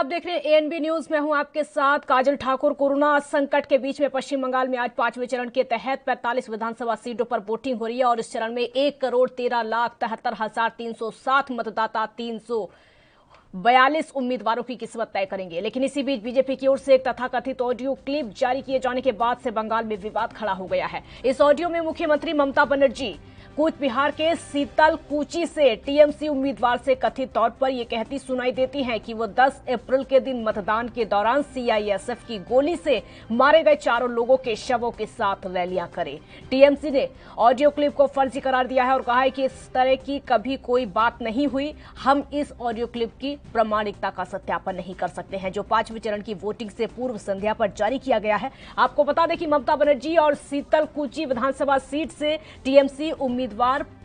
देख रहे हैं एएनबी न्यूज में हूं आपके साथ काजल ठाकुर। कोरोना संकट के बीच में पश्चिम बंगाल में आज 5वें चरण के तहत 45 विधानसभा सीटों पर वोटिंग हो रही है और इस चरण में 1,13,73,307 मतदाता 342 उम्मीदवारों की किस्मत तय करेंगे। लेकिन इसी बीच बीजेपी की ओर से एक तथाकथित ऑडियो क्लिप जारी किए जाने के बाद से बंगाल में विवाद खड़ा हो गया है। इस ऑडियो में मुख्यमंत्री ममता बनर्जी कूच बिहार के शीतलकुची से टीएमसी उम्मीदवार से कथित तौर पर यह कहती सुनाई देती हैं कि वो 10 अप्रैल के दिन मतदान के दौरान सीआईएसएफ की गोली से मारे गए 4 लोगों के शवों के साथ रैलियां करें। टीएमसी ने ऑडियो क्लिप को फर्जी करार दिया है और कहा है कि इस तरह की कभी कोई बात नहीं हुई। हम इस ऑडियो क्लिप की प्रामाणिकता का सत्यापन नहीं कर सकते हैं, जो 5वें चरण की वोटिंग से पूर्व संध्या पर जारी किया गया है। आपको बता दें कि ममता बनर्जी और शीतलकुची विधानसभा सीट से टीएमसी उम्मीदवार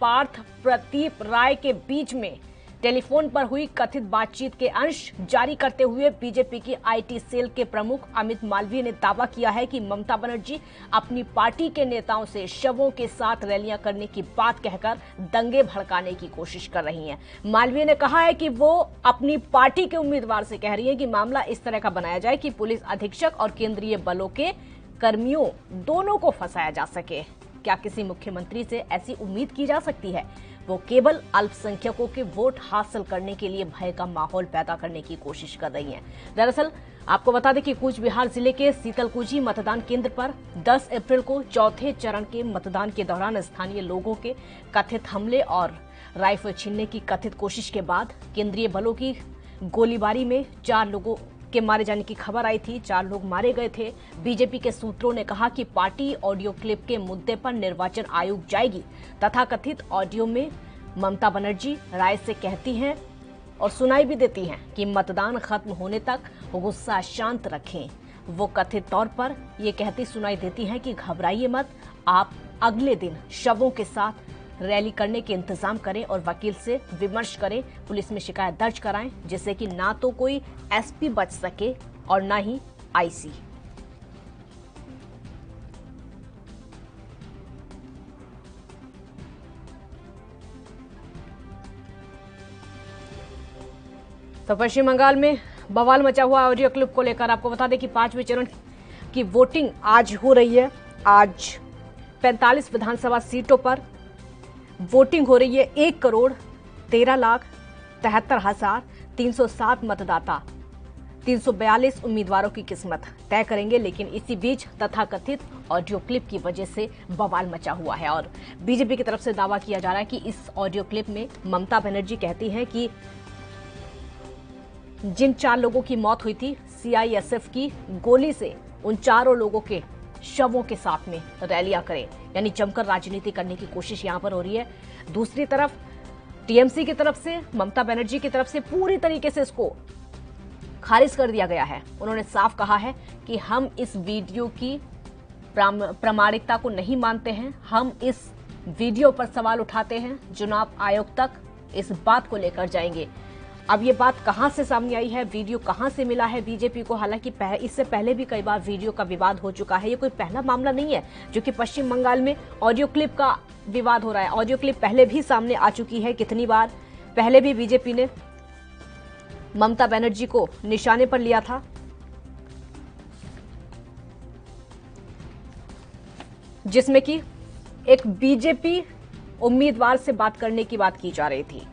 पार्थ प्रदीप राय के बीच में टेलीफोन पर हुई कथित बातचीत के अंश जारी करते हुए बीजेपी की आईटी सेल के प्रमुख अमित मालवीय ने दावा किया है कि ममता बनर्जी अपनी पार्टी के नेताओं से शवों के साथ रैलियां करने की बात कहकर दंगे भड़काने की कोशिश कर रही हैं। मालवीय ने कहा है कि वो अपनी पार्टी के उम्मीदवार से कह रही है कि मामला इस तरह का बनाया जाए कि पुलिस अधीक्षक और केंद्रीय बलों के कर्मियों दोनों को फंसाया जा सके। क्या किसी मुख्यमंत्री से ऐसी उम्मीद की जा सकती है? वो केवल अल्पसंख्यकों के वोट हासिल करने के लिए भय का माहौल पैदा करने की कोशिश कर रही हैं। दरअसल आपको बता दें कि कूच बिहार जिले के शीतलकुची मतदान केंद्र पर 10 अप्रैल को चौथे चरण के मतदान के दौरान स्थानीय लोगों के कथित हमले और राइफल छीनने की कथित कोशिश के बाद केंद्रीय बलों की गोलीबारी में 4 लोगों के मारे जाने की खबर आई थी। 4 लोग मारे गए थे। बीजेपी के सूत्रों ने कहा कि पार्टी ऑडियो क्लिप के मुद्दे पर निर्वाचन आयोग जाएगी। तथाकथित ऑडियो में ममता बनर्जी राय से कहती हैं और सुनाई भी देती हैं कि मतदान खत्म होने तक गुस्सा शांत रखें। वो कथित तौर पर ये कहती सुनाई देती हैं कि घबराइए मत, आप अगले दिन शवों के साथ रैली करने के इंतजाम करें और वकील से विमर्श करें, पुलिस में शिकायत दर्ज कराएं, जिससे कि ना तो कोई एसपी बच सके और ना ही आईसी। तो पश्चिम बंगाल में बवाल मचा हुआ ऑडियो क्लिप को लेकर आपको बता दें कि 5वें चरण की वोटिंग आज हो रही है। आज 45 विधानसभा सीटों पर वोटिंग हो रही है। 1,73,73,307 मतदाता 342 उम्मीदवारों की किस्मत तय करेंगे। लेकिन इसी बीच तथाकथित ऑडियो क्लिप की वजह से बवाल मचा हुआ है और बीजेपी की तरफ से दावा किया जा रहा है कि इस ऑडियो क्लिप में ममता बनर्जी कहती हैं कि जिन 4 लोगों की मौत हुई थी सीआईएसएफ की गोली से, उन 4 लोगों के शवों के साथ में रैलियां करें, यानी जमकर राजनीति करने की कोशिश यहां पर हो रही है। दूसरी तरफ टीएमसी की तरफ से, ममता बनर्जी की तरफ से पूरी तरीके से इसको खारिज कर दिया गया है। उन्होंने साफ कहा है कि हम इस वीडियो की प्रामाणिकता को नहीं मानते हैं। हम इस वीडियो पर सवाल उठाते हैं, चुनाव आयोग तक इस बात को लेकर जाएंगे। अब ये बात कहां से सामने आई है, वीडियो कहां से मिला है बीजेपी को? हालांकि इससे पहले भी कई बार वीडियो का विवाद हो चुका है। ये कोई पहला मामला नहीं है जो कि पश्चिम बंगाल में ऑडियो क्लिप का विवाद हो रहा है। ऑडियो क्लिप पहले भी सामने आ चुकी है कितनी बार। पहले भी बीजेपी ने ममता बनर्जी को निशाने पर लिया था, जिसमें कि एक बीजेपी उम्मीदवार से बात करने की बात की जा रही थी।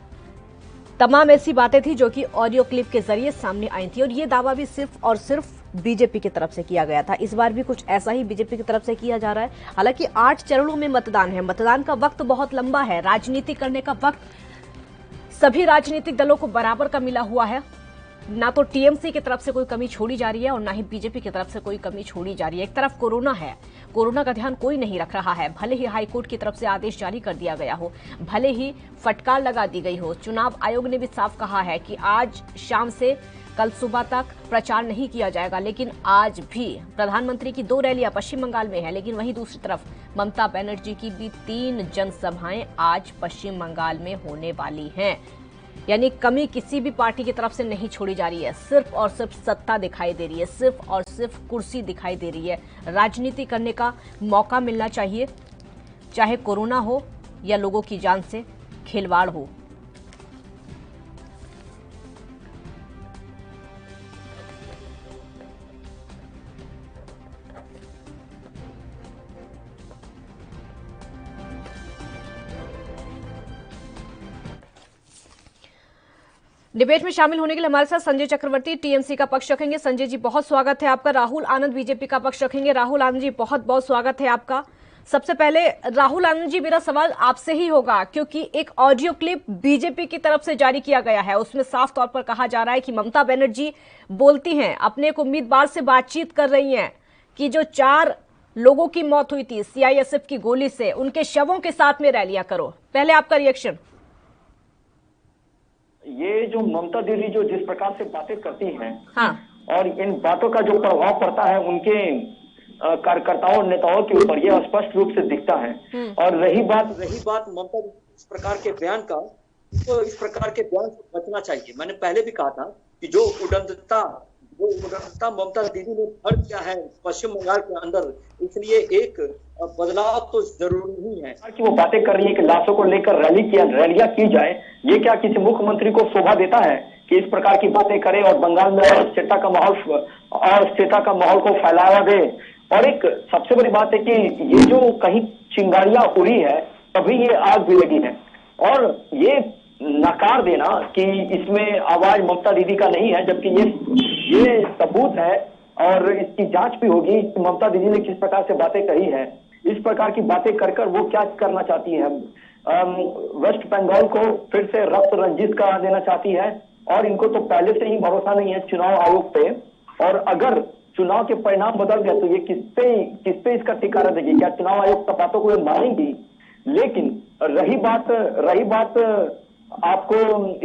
तमाम ऐसी बातें थी जो कि ऑडियो क्लिप के जरिए सामने आई थी और ये दावा भी सिर्फ और सिर्फ बीजेपी की तरफ से किया गया था। इस बार भी कुछ ऐसा ही बीजेपी की तरफ से किया जा रहा है। हालांकि 8 चरणों में मतदान है। मतदान का वक्त बहुत लंबा है। राजनीति करने का वक्त सभी राजनीतिक दलों को बराबर का मिला हुआ है। ना तो टीएमसी की तरफ से कोई कमी छोड़ी जा रही है और ना ही बीजेपी की तरफ से कोई कमी छोड़ी जा रही है। एक तरफ कोरोना है, कोरोना का ध्यान कोई नहीं रख रहा है। भले ही हाईकोर्ट की तरफ से आदेश जारी कर दिया गया हो, भले ही फटकार लगा दी गई हो, चुनाव आयोग ने भी साफ कहा है कि आज शाम से कल सुबह तक प्रचार नहीं किया जाएगा। लेकिन आज भी प्रधानमंत्री की 2 रैलियां पश्चिम बंगाल में है। लेकिन वहीं दूसरी तरफ ममता बनर्जी की भी 3 जनसभाएं आज पश्चिम बंगाल में होने वाली हैं। यानी कमी किसी भी पार्टी की तरफ से नहीं छोड़ी जा रही है। सिर्फ और सिर्फ सत्ता दिखाई दे रही है, सिर्फ और सिर्फ कुर्सी दिखाई दे रही है। राजनीति करने का मौका मिलना चाहिए, चाहे कोरोना हो या लोगों की जान से खिलवाड़ हो। डिबेट में शामिल होने के लिए हमारे साथ संजय चक्रवर्ती टीएमसी का पक्ष रखेंगे। संजय जी बहुत स्वागत है आपका। राहुल आनंद बीजेपी का पक्ष रखेंगे। राहुल आनंद जी बहुत बहुत स्वागत है आपका। सबसे पहले राहुल आनंद जी, मेरा सवाल आपसे ही होगा क्योंकि एक ऑडियो क्लिप बीजेपी की तरफ से जारी किया गया है, उसमें साफ तौर पर कहा जा रहा है कि ममता बनर्जी बोलती हैं, अपने एक उम्मीदवार से बातचीत कर रही हैं कि जो 4 लोगों की मौत हुई थी सीआईएसएफ की गोली से, उनके शवों के साथ में रैलियां करो। पहले आपका रिएक्शन। ये जो ममता दीदी जो जिस प्रकार से बातें करती हैं, हाँ, और इन बातों का जो प्रभाव पड़ता है उनके कार्यकर्ताओं और नेताओं के ऊपर, ये स्पष्ट रूप से दिखता है। और रही बात ममता इस प्रकार के बयान का, तो इस प्रकार के बयान से बचना चाहिए। मैंने पहले भी कहा था कि जो उद्दंडता ममता दीदी ने भर किया है पश्चिम बंगाल के अंदर, इसलिए एक बदलाव तो जरूरी ही है कि वो बातें कर रही है कि लाशों को लेकर रैलियां की जाए। ये क्या किसी मुख्यमंत्री को शोभा देता है कि इस प्रकार की बातें करे और बंगाल में अस्थिरता का माहौल को फैलावा दे? और एक सबसे बड़ी बात है कि ये जो कहीं चिंगारियां उड़ी है तभी ये आग भी लगी है, और ये नकार देना कि इसमें आवाज ममता दीदी का नहीं है, जबकि ये सबूत है और इसकी जांच भी होगी कि ममता दीदी ने किस प्रकार से बातें कही है। इस प्रकार की बातें कर वो क्या करना चाहती है? वेस्ट बंगाल को फिर से रक्त रंजित करा देना चाहती है, और इनको तो पहले से ही भरोसा नहीं है चुनाव आयोग पे। और अगर चुनाव के परिणाम बदल गए तो ये किस पे इसका ठिकाना देगी? क्या चुनाव आयोग का बातों को ये मानेंगी? लेकिन रही बात आपको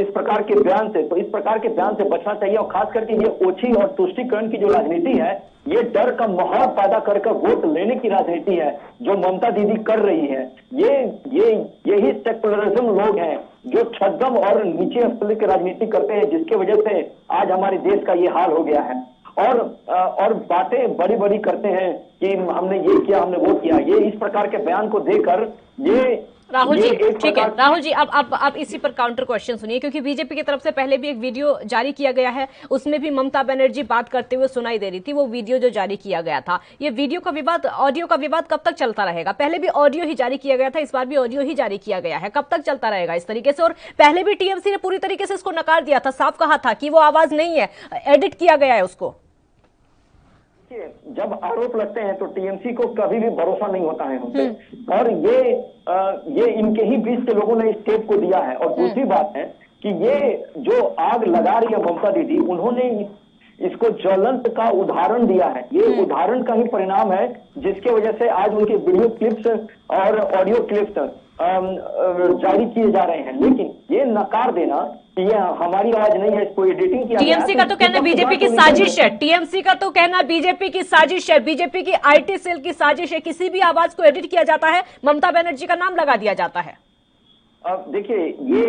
इस प्रकार के बयान से, तो इस प्रकार के बयान से बचना चाहिए। और खास करके ये ओछी और तुष्टीकरण की जो राजनीति है, ये डर का माहौल पैदा कर वोट लेने की राजनीति है जो ममता दीदी कर रही है। यही सेकुलरिज्म लोग हैं जो छद्म और नीचे स्तर की राजनीति करते हैं, जिसकी वजह से आज हमारे देश का ये हाल हो गया है। और बातें बड़ी करते हैं कि हमने ये किया, हमने वो किया। ये इस प्रकार के बयान को देकर राहुल जी, ठीक है राहुल जी, अब इसी पर काउंटर क्वेश्चन सुनिए, क्योंकि बीजेपी की तरफ से पहले भी एक वीडियो जारी किया गया है, उसमें भी ममता बनर्जी बात करते हुए सुनाई दे रही थी। वो वीडियो जो जारी किया गया था, ये वीडियो का विवाद, ऑडियो का विवाद कब तक चलता रहेगा? पहले भी ऑडियो ही जारी किया गया था, इस बार भी ऑडियो ही जारी किया गया है, कब तक चलता रहेगा इस तरीके से? और पहले भी टीएमसी ने पूरी तरीके से इसको नकार दिया था, साफ कहा था कि वो आवाज नहीं है, एडिट किया गया है उसको। जब आरोप लगते हैं तो टीएमसी को कभी भी भरोसा नहीं होता है हमसे, और ये इनके ही बीच के लोगों ने इस टेप को दिया है। और दूसरी बात है कि ये जो आग लगा रही है ममता दीदी, उन्होंने इसको ज्वलंत का उदाहरण दिया है। ये उदाहरण का ही परिणाम है जिसके वजह से आज उनके वीडियो क्लिप्स और ऑडियो क्लिप्स जारी किए जा रहे हैं। लेकिन ये नकार देना कि ये हमारी आवाज नहीं है, इसको एडिटिंग किया। टीएमसी का तो कहना बीजेपी की साजिश है, टीएमसी का तो कहना बीजेपी की साजिश है, बीजेपी की आईटी सेल की साजिश है। किसी भी आवाज को एडिट किया जाता है, ममता बनर्जी का नाम लगा दिया जाता है। अब देखिए, ये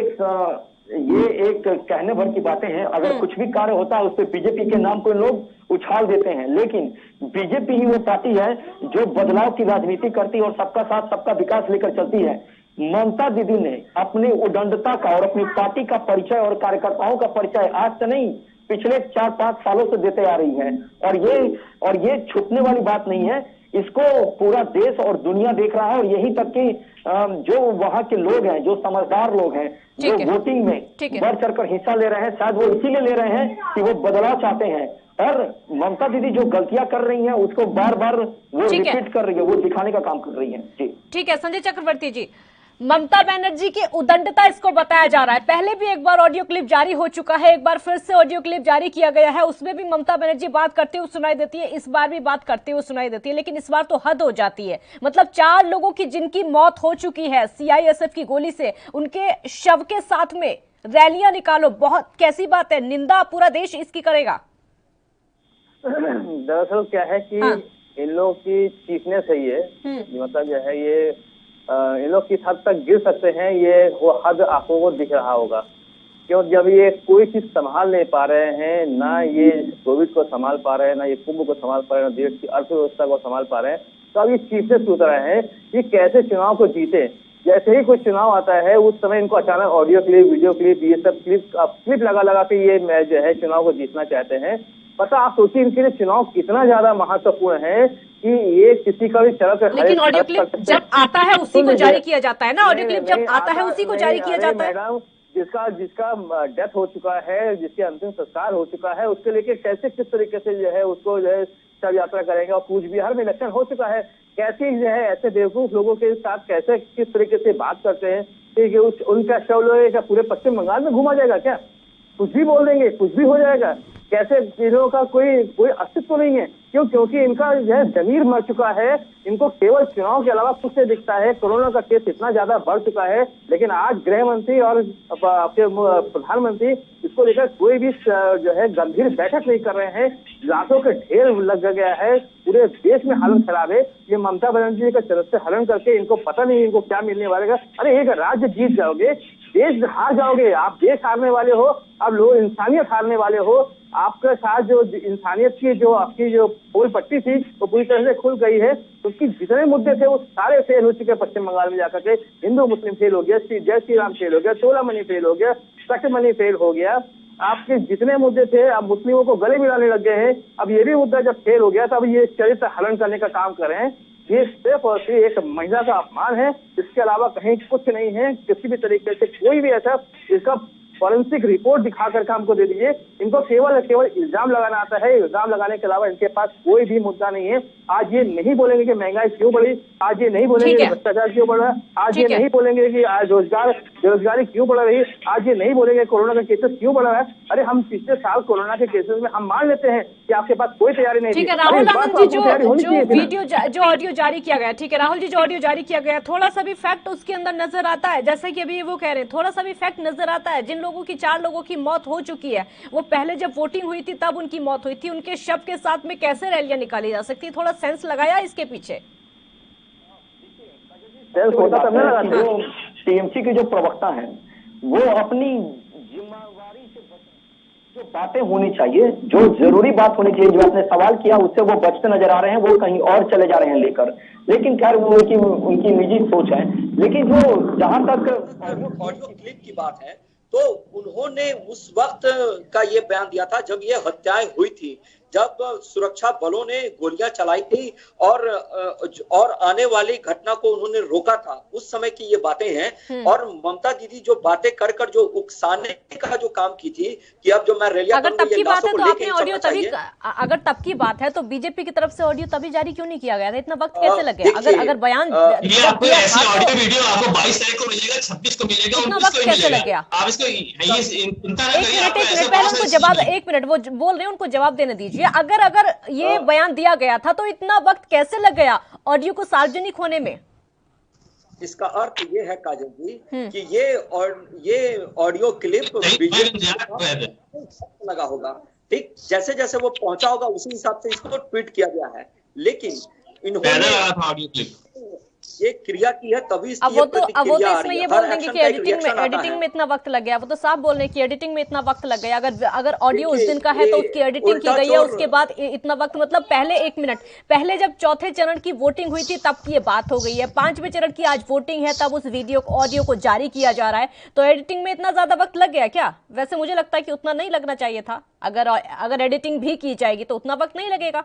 एक कहने भर की बातें हैं। अगर कुछ भी कार्य होता है उस पर बीजेपी के नाम को लोग उछाल देते हैं, लेकिन बीजेपी ही वो पार्टी है जो बदलाव की राजनीति करती है और सबका साथ सबका विकास लेकर चलती है। ममता दीदी ने अपनी उद्दंडता का और अपनी पार्टी का परिचय और कार्यकर्ताओं का परिचय आज से नहीं, पिछले 4-5 सालों से देते आ रही है। और ये छुपने वाली बात नहीं है, इसको पूरा देश और दुनिया देख रहा है। और यही तक कि जो वहां के लोग हैं, जो समझदार लोग हैं, जो वोटिंग में बढ़ चढ़कर हिस्सा ले रहे हैं, शायद वो इसीलिए ले रहे हैं कि वो बदलाव चाहते हैं। और ममता दीदी जो गलतियां कर रही हैं उसको बार बार वो रिपीट कर रही है, वो दिखाने का काम कर रही है। जी ठीक है संजय चक्रवर्ती जी, ममता बनर्जी की उद्दंडता इसको बताया जा रहा है। पहले भी एक बार ऑडियो क्लिप जारी हो चुका है, एक बार फिर से ऑडियो क्लिप जारी किया गया है, उसमें भी ममता बनर्जी बात करते हुए सुनाई देती है, इस बार भी बात करते हुए सुनाई देती है। लेकिन इस बार तो हद हो जाती है। मतलब 4 लोगों की जिनकी मौत हो चुकी है सीआईएसएफ की गोली से, उनके शव के साथ में रैलियां निकालो, बहुत कैसी बात है, निंदा पूरा देश इसकी करेगा। दरअसल क्या है कि इन लोगों की चीखने से ये मतलब जो है ये इन लोग किस हद तक गिर सकते हैं, ये वो हद आंखों को दिख रहा होगा। क्यों, जब ये कोई चीज संभाल नहीं पा रहे हैं, ना ये कोविड को संभाल पा रहे हैं, ना ये कुंभ को संभाल पा रहे हैं, ना देश की अर्थव्यवस्था को संभाल पा रहे हैं, तो अब ये चीखने सूझ रहे हैं कि कैसे चुनाव को जीते। जैसे ही कोई चुनाव आता है उस समय इनको अचानक ऑडियो क्लिप, वीडियो क्लिप, ये सब क्लिप लगा के ये जो है चुनाव को जीतना चाहते हैं। पता आप सोचिए इनके लिए चुनाव कितना ज्यादा महत्वपूर्ण है कि ये किसी का भी चल। लेकिन ऑडियो क्लिप जब आता है उसी को जारी किया जाता है ना, ऑडियो क्लिप जब आता है उसी को जारी किया जाता है। जिसका डेथ हो चुका है, जिसके अंतिम संस्कार हो चुका है, उसके लेके कैसे किस तरीके से जो है उसको जो है शव यात्रा करेंगे। और कूच बिहार में इलेक्शन हो चुका है, कैसे जो है ऐसे बेवकूफ लोगों के साथ कैसे किस तरीके से बात करते हैं कि उनका शव लोग पूरे पश्चिम बंगाल में घूमा जाएगा क्या? कुछ भी बोल देंगे, कुछ भी हो जाएगा। कैसे इन्हों का कोई अस्तित्व नहीं है। क्यों? क्योंकि इनका जो है जमीर मर चुका है। इनको केवल चुनाव के अलावा कुछ नहीं दिखता है। कोरोना का केस इतना ज्यादा बढ़ चुका है, लेकिन आज गृह मंत्री और आपके प्रधानमंत्री इसको लेकर कोई भी जो है गंभीर बैठक नहीं कर रहे हैं। लाशों के ढेर लग गया है, पूरे देश में हालत खराब है। ये ममता बनर्जी का चरित्र हरण करके इनको पता नहीं इनको क्या मिलने वाला है। अरे एक राज्य जीत जाओगे, देश हार जाओगे। आप देश हारने वाले हो, आप लोग इंसानियत हारने वाले हो। आपके साथ जो इंसानियत की जो आपकी जो पोल पट्टी थी वो पूरी तरह से खुल गई है, क्योंकि जितने मुद्दे थे वो सारे फेल हो चुके हैं। पश्चिम बंगाल में जाकर के हिंदू मुस्लिम फेल हो गया, जय श्री राम फेल हो गया, चोला मनी फेल हो गया, कट मनी फेल हो गया। आपके जितने मुद्दे थे अब मुस्लिमों को गले मिलाने लग गए हैं। अब ये भी मुद्दा जब फेल हो गया तो अब ये चरित्र हरण करने का काम कर रहे हैं। ये सिर्फ और सिर्फ एक महिला का अपमान है, इसके अलावा कहीं कुछ नहीं है। किसी भी तरीके से कोई भी ऐसा इसका फॉरेंसिक रिपोर्ट दिखा करके हमको दे दीजिए। इनको केवल इल्जाम लगाना आता है। इल्जाम लगाने के अलावा इनके पास कोई भी मुद्दा नहीं है। आज ये नहीं बोलेंगे कि महंगाई क्यों बढ़ी, आज ये नहीं बोलेंगे कि भ्रष्टाचार क्यों बढ़ा, आज ये नहीं बोलेंगे कि आज बेरोजगारी क्यों बढ़ रही, आज ये नहीं बोलेंगे कोरोना का केसेस क्यों बढ़ रहा है। अरे हम पिछले साल कोरोना के केसेस में हम मान लेते हैं कि आपके पास कोई तैयारी नहीं थी। ठीक है राहुल आनंद जी, जो वीडियो जो ऑडियो जारी किया गया, ठीक है राहुल जी, जो ऑडियो जारी किया गया, थोड़ा सा भी फैक्ट उसके अंदर नजर आता है। जैसे कि अभी वो कह रहे हैं, थोड़ा सा भी फैक्ट नजर आता है। जिन लोगों की 4 लोगों की मौत हो चुकी है, वो पहले जब वोटिंग हुई थी तब उनकी मौत हुई थी। उनके शव के साथ में कैसे रैलियां निकाली जा सकती? थोड़ा सेंस लगाया इसके पीछे। जो टीएमसी के जो प्रवक्ता हैं वो अपनी जिम्मेवारी से जो बातें होनी चाहिए, जो जरूरी बात होनी चाहिए, जो आपने सवाल किया उससे वो बचते नजर आ रहे हैं। वो कहीं और चले जा रहे हैं लेकर। लेकिन खैर वो उनकी निजी सोच है। लेकिन जो जहां तक ऑडियो क्लिप की बात है तो उन्होंने उस वक्त का ये बयान दिया था जब ये हत्याएं हुई थी, जब सुरक्षा बलों ने गोलियां चलाई थी और आने वाली घटना को उन्होंने रोका था। उस समय की ये बातें हैं। और ममता दीदी जो बातें कर जो उकसाने का जो काम की थी कि अब जो मैं रैलियां अगर तब की बात है तो आपने ऑडियो तभी, अगर तब की बात है तो बीजेपी की तरफ से ऑडियो तभी जारी क्यों नहीं किया गया था? इतना वक्त कैसे लग गया? अगर बयान वीडियो आपको 22 तारीख को मिलेगा, 26 को मिलेगा, इतना वक्त कैसे लग गया? आप इसको चिंता न करिए। एक मिनट उनको जवाब, एक मिनट वो बोल रहे हैं, उनको जवाब देने दीजिए। अगर ये बयान दिया गया था तो इतना वक्त कैसे लग गया ऑडियो को सार्वजनिक होने में? इसका अर्थ ये है काजल जी कि ये ऑडियो क्लिप लगा होगा, ठीक, जैसे जैसे वो पहुंचा होगा उसी हिसाब से इसको ट्वीट किया गया है। लेकिन इन्होंने ये क्रिया की है तभी अब वो तो इसमें ये बोल देंगे कि एडिटिंग में इतना वक्त लग गया। वो तो साफ बोल रहे हैं कि एडिटिंग में इतना वक्त लग गया। अगर ऑडियो उस दिन का है तो उसकी एडिटिंग की गई है, उसके बाद इतना वक्त, मतलब पहले 1 मिनट पहले जब चौथे चरण की वोटिंग हुई थी तब की ये बात हो गई है। 5वें चरण की आज वोटिंग है, तब उस वीडियो ऑडियो को जारी किया जा रहा है। तो एडिटिंग में इतना ज्यादा वक्त लग गया क्या? वैसे मुझे लगता है कि उतना नहीं लगना चाहिए था। अगर एडिटिंग भी की जाएगी तो उतना वक्त नहीं लगेगा।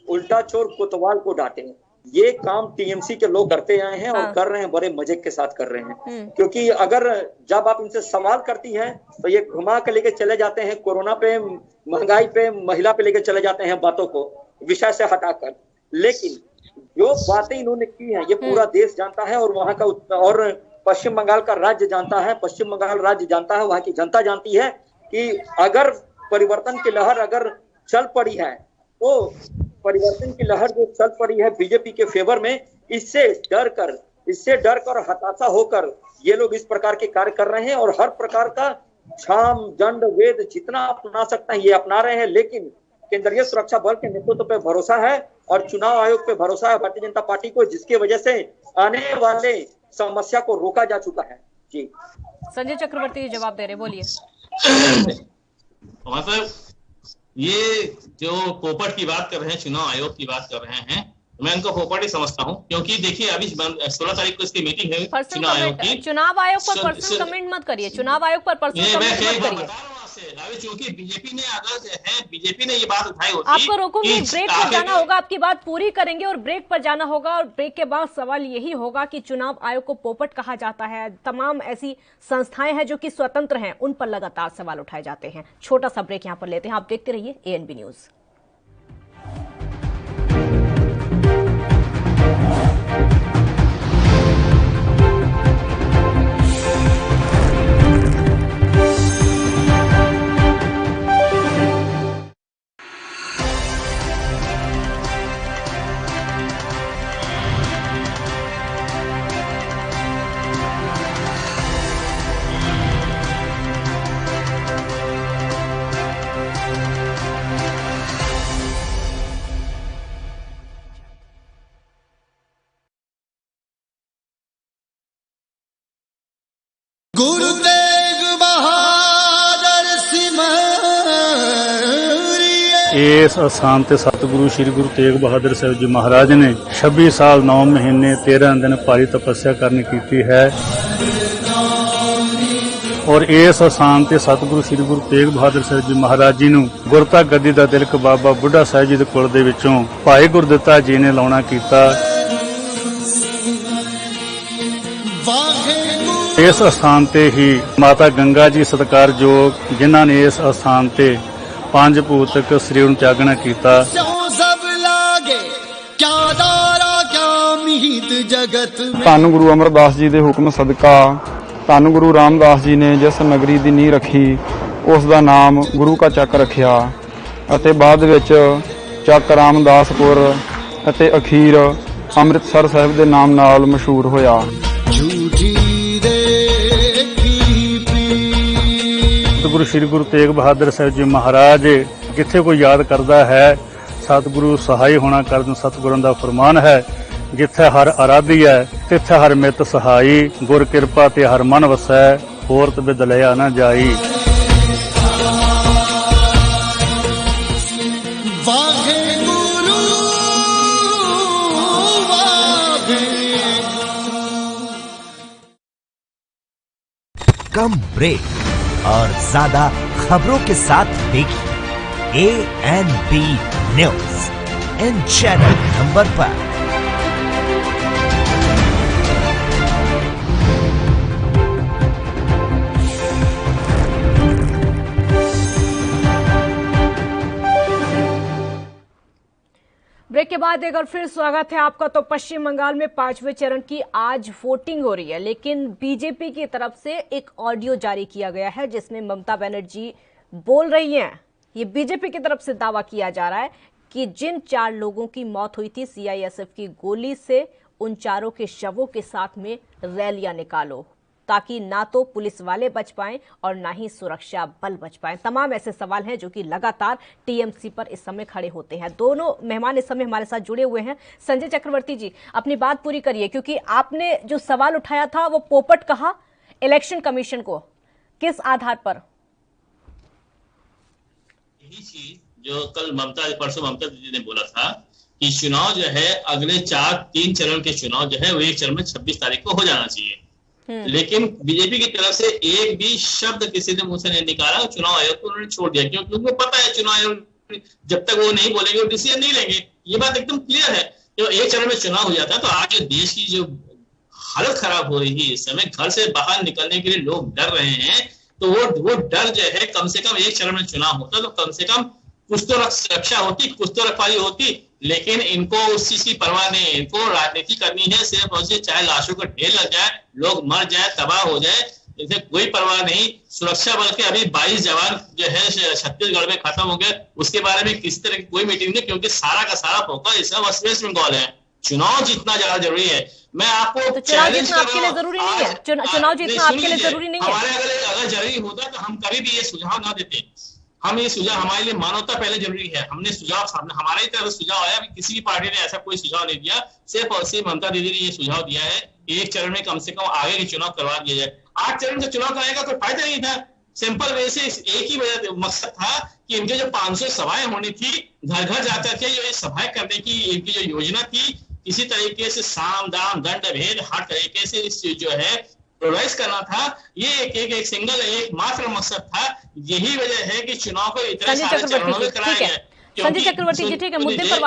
उल्टा चोर कोतवाल को डांटे, ये काम टीएमसी के लोग करते आए हैं और कर रहे हैं, बड़े मजे के साथ कर रहे हैं। क्योंकि अगर जब आप इनसे सवाल करती हैं तो ये घुमा के लेके चले जाते हैं कोरोना पे, महंगाई पे, महिला पे लेके चले जाते हैं बातों को विषय से हटाकर। लेकिन जो बातें इन्होंने की हैं ये पूरा देश जानता है और वहां का और पश्चिम बंगाल का राज्य जानता है, पश्चिम बंगाल राज्य जानता है, वहां की जनता जानती है कि अगर परिवर्तन की लहर अगर चल पड़ी है तो परिवर्तन की लहर जो चल पड़ी है बीजेपी के फेवर में, इससे डर कर हताशा होकर ये लोग इस प्रकार के कार्य कर रहे हैं और हर प्रकार का छाम दंड वेद जितना अपना सकते हैं ये अपना रहे हैं। लेकिन केंद्रीय सुरक्षा बल के नेतृत्व पे भरोसा है और चुनाव आयोग पे भरोसा है भारतीय जनता पार्टी को, जिसकी वजह से आने वाले समस्या को रोका जा चुका है। जी संजय चक्रवर्ती जवाब दे रहे, बोलिए। मतलब ये जो पोपट की बात कर रहे हैं, चुनाव आयोग की बात कर रहे हैं, मैं उनको पोपट ही समझता हूँ। क्योंकि देखिए अभी 16 तारीख को इसकी मीटिंग है चुनाव आयोग की। चुनाव आयोग पर पर्सनल कमेंट मत करिए, चुनाव आयोग पर पर्सनल कमेंट मत करिए। क्योंकि बीजेपी ने अगर है बीजेपी ने ये बात उठाई होती, आपको रोकूंगी, ब्रेक पर जाना होगा, आपकी बात पूरी करेंगे और ब्रेक पर जाना होगा। और ब्रेक के बाद सवाल यही होगा कि चुनाव आयोग को पोपट कहा जाता है, तमाम ऐसी संस्थाएं हैं जो कि स्वतंत्र हैं, उन पर लगातार सवाल उठाए जाते हैं। छोटा सा ब्रेक यहां पर लेते हैं, आप देखते रहिए ANB न्यूज। गुरु तेग बहादुर इस अस्थान ते सतगुरु श्री गुरु तेग बहादुर साहब जी महाराज ने 26 साल 9 महीने 13 दिन भारी तपस्या करनी की है और इस अस्थान ते सतगुरु श्री गुरु तेग बहादुर साहब जी महाराज जी नूं गुरता गद्दी दा तिलक बाबा बुढ़ा साहब जी दे कुल दे विचों भाई गुरदित्ता जी ने लाउणा कीता। इस स्थान ते ही माता गंगा जी सत्कारयोग जिन्हां ने इस स्थान ते 5 भूतक सरीर नूं त्यागना कीता। धन गुरु अमरदास जी दे हुक्म सदका धन गुरु रामदास जी ने जिस नगरी दी नींह रखी उस दा नाम गुरु का चक रखिया अते बाद विच चक रामदासपुर अते अखीर अमृतसर साहिब दे नाम नाल मशहूर होया। सतगुरु श्री गुरु तेग बहादुर साहब जी महाराज जिथे कोई याद करता है सतगुरु सहाय होना कर सतगुरु का फरमान है जिथे हर आराधी है तिथे हर मित सहाई गुर किरपा ते हर मन वसै होर बिद लिया न जाई। कम ब्रेक और ज्यादा खबरों के साथ देखिए ANB news in channel number पर। ब्रेक के बाद एक बार फिर स्वागत है आपका। तो पश्चिम बंगाल में 5वें चरण की आज वोटिंग हो रही है, लेकिन बीजेपी की तरफ से एक ऑडियो जारी किया गया है जिसमें ममता बनर्जी बोल रही हैं। ये बीजेपी की तरफ से दावा किया जा रहा है कि जिन 4 लोगों की मौत हुई थी CISF की गोली से, उन चारों के शवों के साथ में रैलियां निकालो ताकि ना तो पुलिस वाले बच पाएं और ना ही सुरक्षा बल बच पाएं। तमाम ऐसे सवाल हैं जो कि लगातार TMC पर इस समय खड़े होते हैं। दोनों मेहमान इस समय हमारे साथ जुड़े हुए हैं। संजय चक्रवर्ती जी, अपनी बात पूरी करिए, क्योंकि आपने जो सवाल उठाया था वो पोपट कहा इलेक्शन कमीशन को, किस आधार पर? यही चीज जो कल परसों ममता दीदी ने बोला था कि चुनाव जो है अगले 3 चरण के चुनाव जो है वो एक चरण में 26 तारीख को हो जाना चाहिए, लेकिन बीजेपी की तरफ से एक भी शब्द किसी ने मुंह से नहीं निकाला। चुनाव आयोग को उन्होंने छोड़ दिया क्योंकि उनको पता है चुनाव आयोग जब तक वो नहीं बोलेंगे वो डिसीजन नहीं लेंगे। ये बात एकदम क्लियर है। जो एक चरण में चुनाव हो जाता है तो आज जो देश की जो हालत खराब हो रही है इस समय, घर से बाहर निकलने के लिए लोग डर रहे हैं, तो वो डर जो है कम से कम एक चरण में चुनाव होता तो कम से कम कुछ तो रक्षा होती, कुछ तो रखवाली होती। लेकिन इनको उस चीज की परवाह नहीं है। इनको राजनीति करनी है सिर्फ और सिर्फ, चाहे लाशों का ढेर लग जाए, लोग मर जाए, तबाह हो जाए, इसे कोई परवाह नहीं। सुरक्षा बल के अभी 22 जवान जो है छत्तीसगढ़ में खत्म हो गए, उसके बारे में किसी तरह की कोई मीटिंग नहीं, क्योंकि सारा का सारा फोकस इस वेस्ट बंगाल है। चुनाव जीतना ज्यादा जरूरी है। मैं आपको चैलेंज आपके लिए जरूरी नहीं है, चुनाव जीतना आपके लिए जरूरी नहीं है। हमारे अगर जरूरी होता तो हम कभी भी ये सुझाव ना देते। हम ये सुझाव, हमारे लिए मानवता पहले जरूरी है। हमने सुझाव, हमारे तरफ सुझाव आया, किसी भी पार्टी ने ऐसा कोई सुझाव नहीं दिया, सिर्फ और सिर्फ ममता दीदी ने ये सुझाव दिया है एक चरण में कम से कम आगे के चुनाव करवा दिया जाए। 8 चरण का चुनाव कराएगा कोई फायदा नहीं था। सिंपल वे से एक ही मकसद था कि इनके जो 500 सभाएं होनी थी, घर घर जाकर के जो सभाएं करने की इनकी जो योजना थी, किसी तरीके से साम दाम दंड भेद हर तरीके से इस जो है प्रोलाइज करना था, ये एक सिंगल एक मात्र मकसद था। यही वजह है कि चुनाव को इतने सारे चरणों में कराया गया। संजय चक्रवर्ती जी ठीक है, मुद्दे पर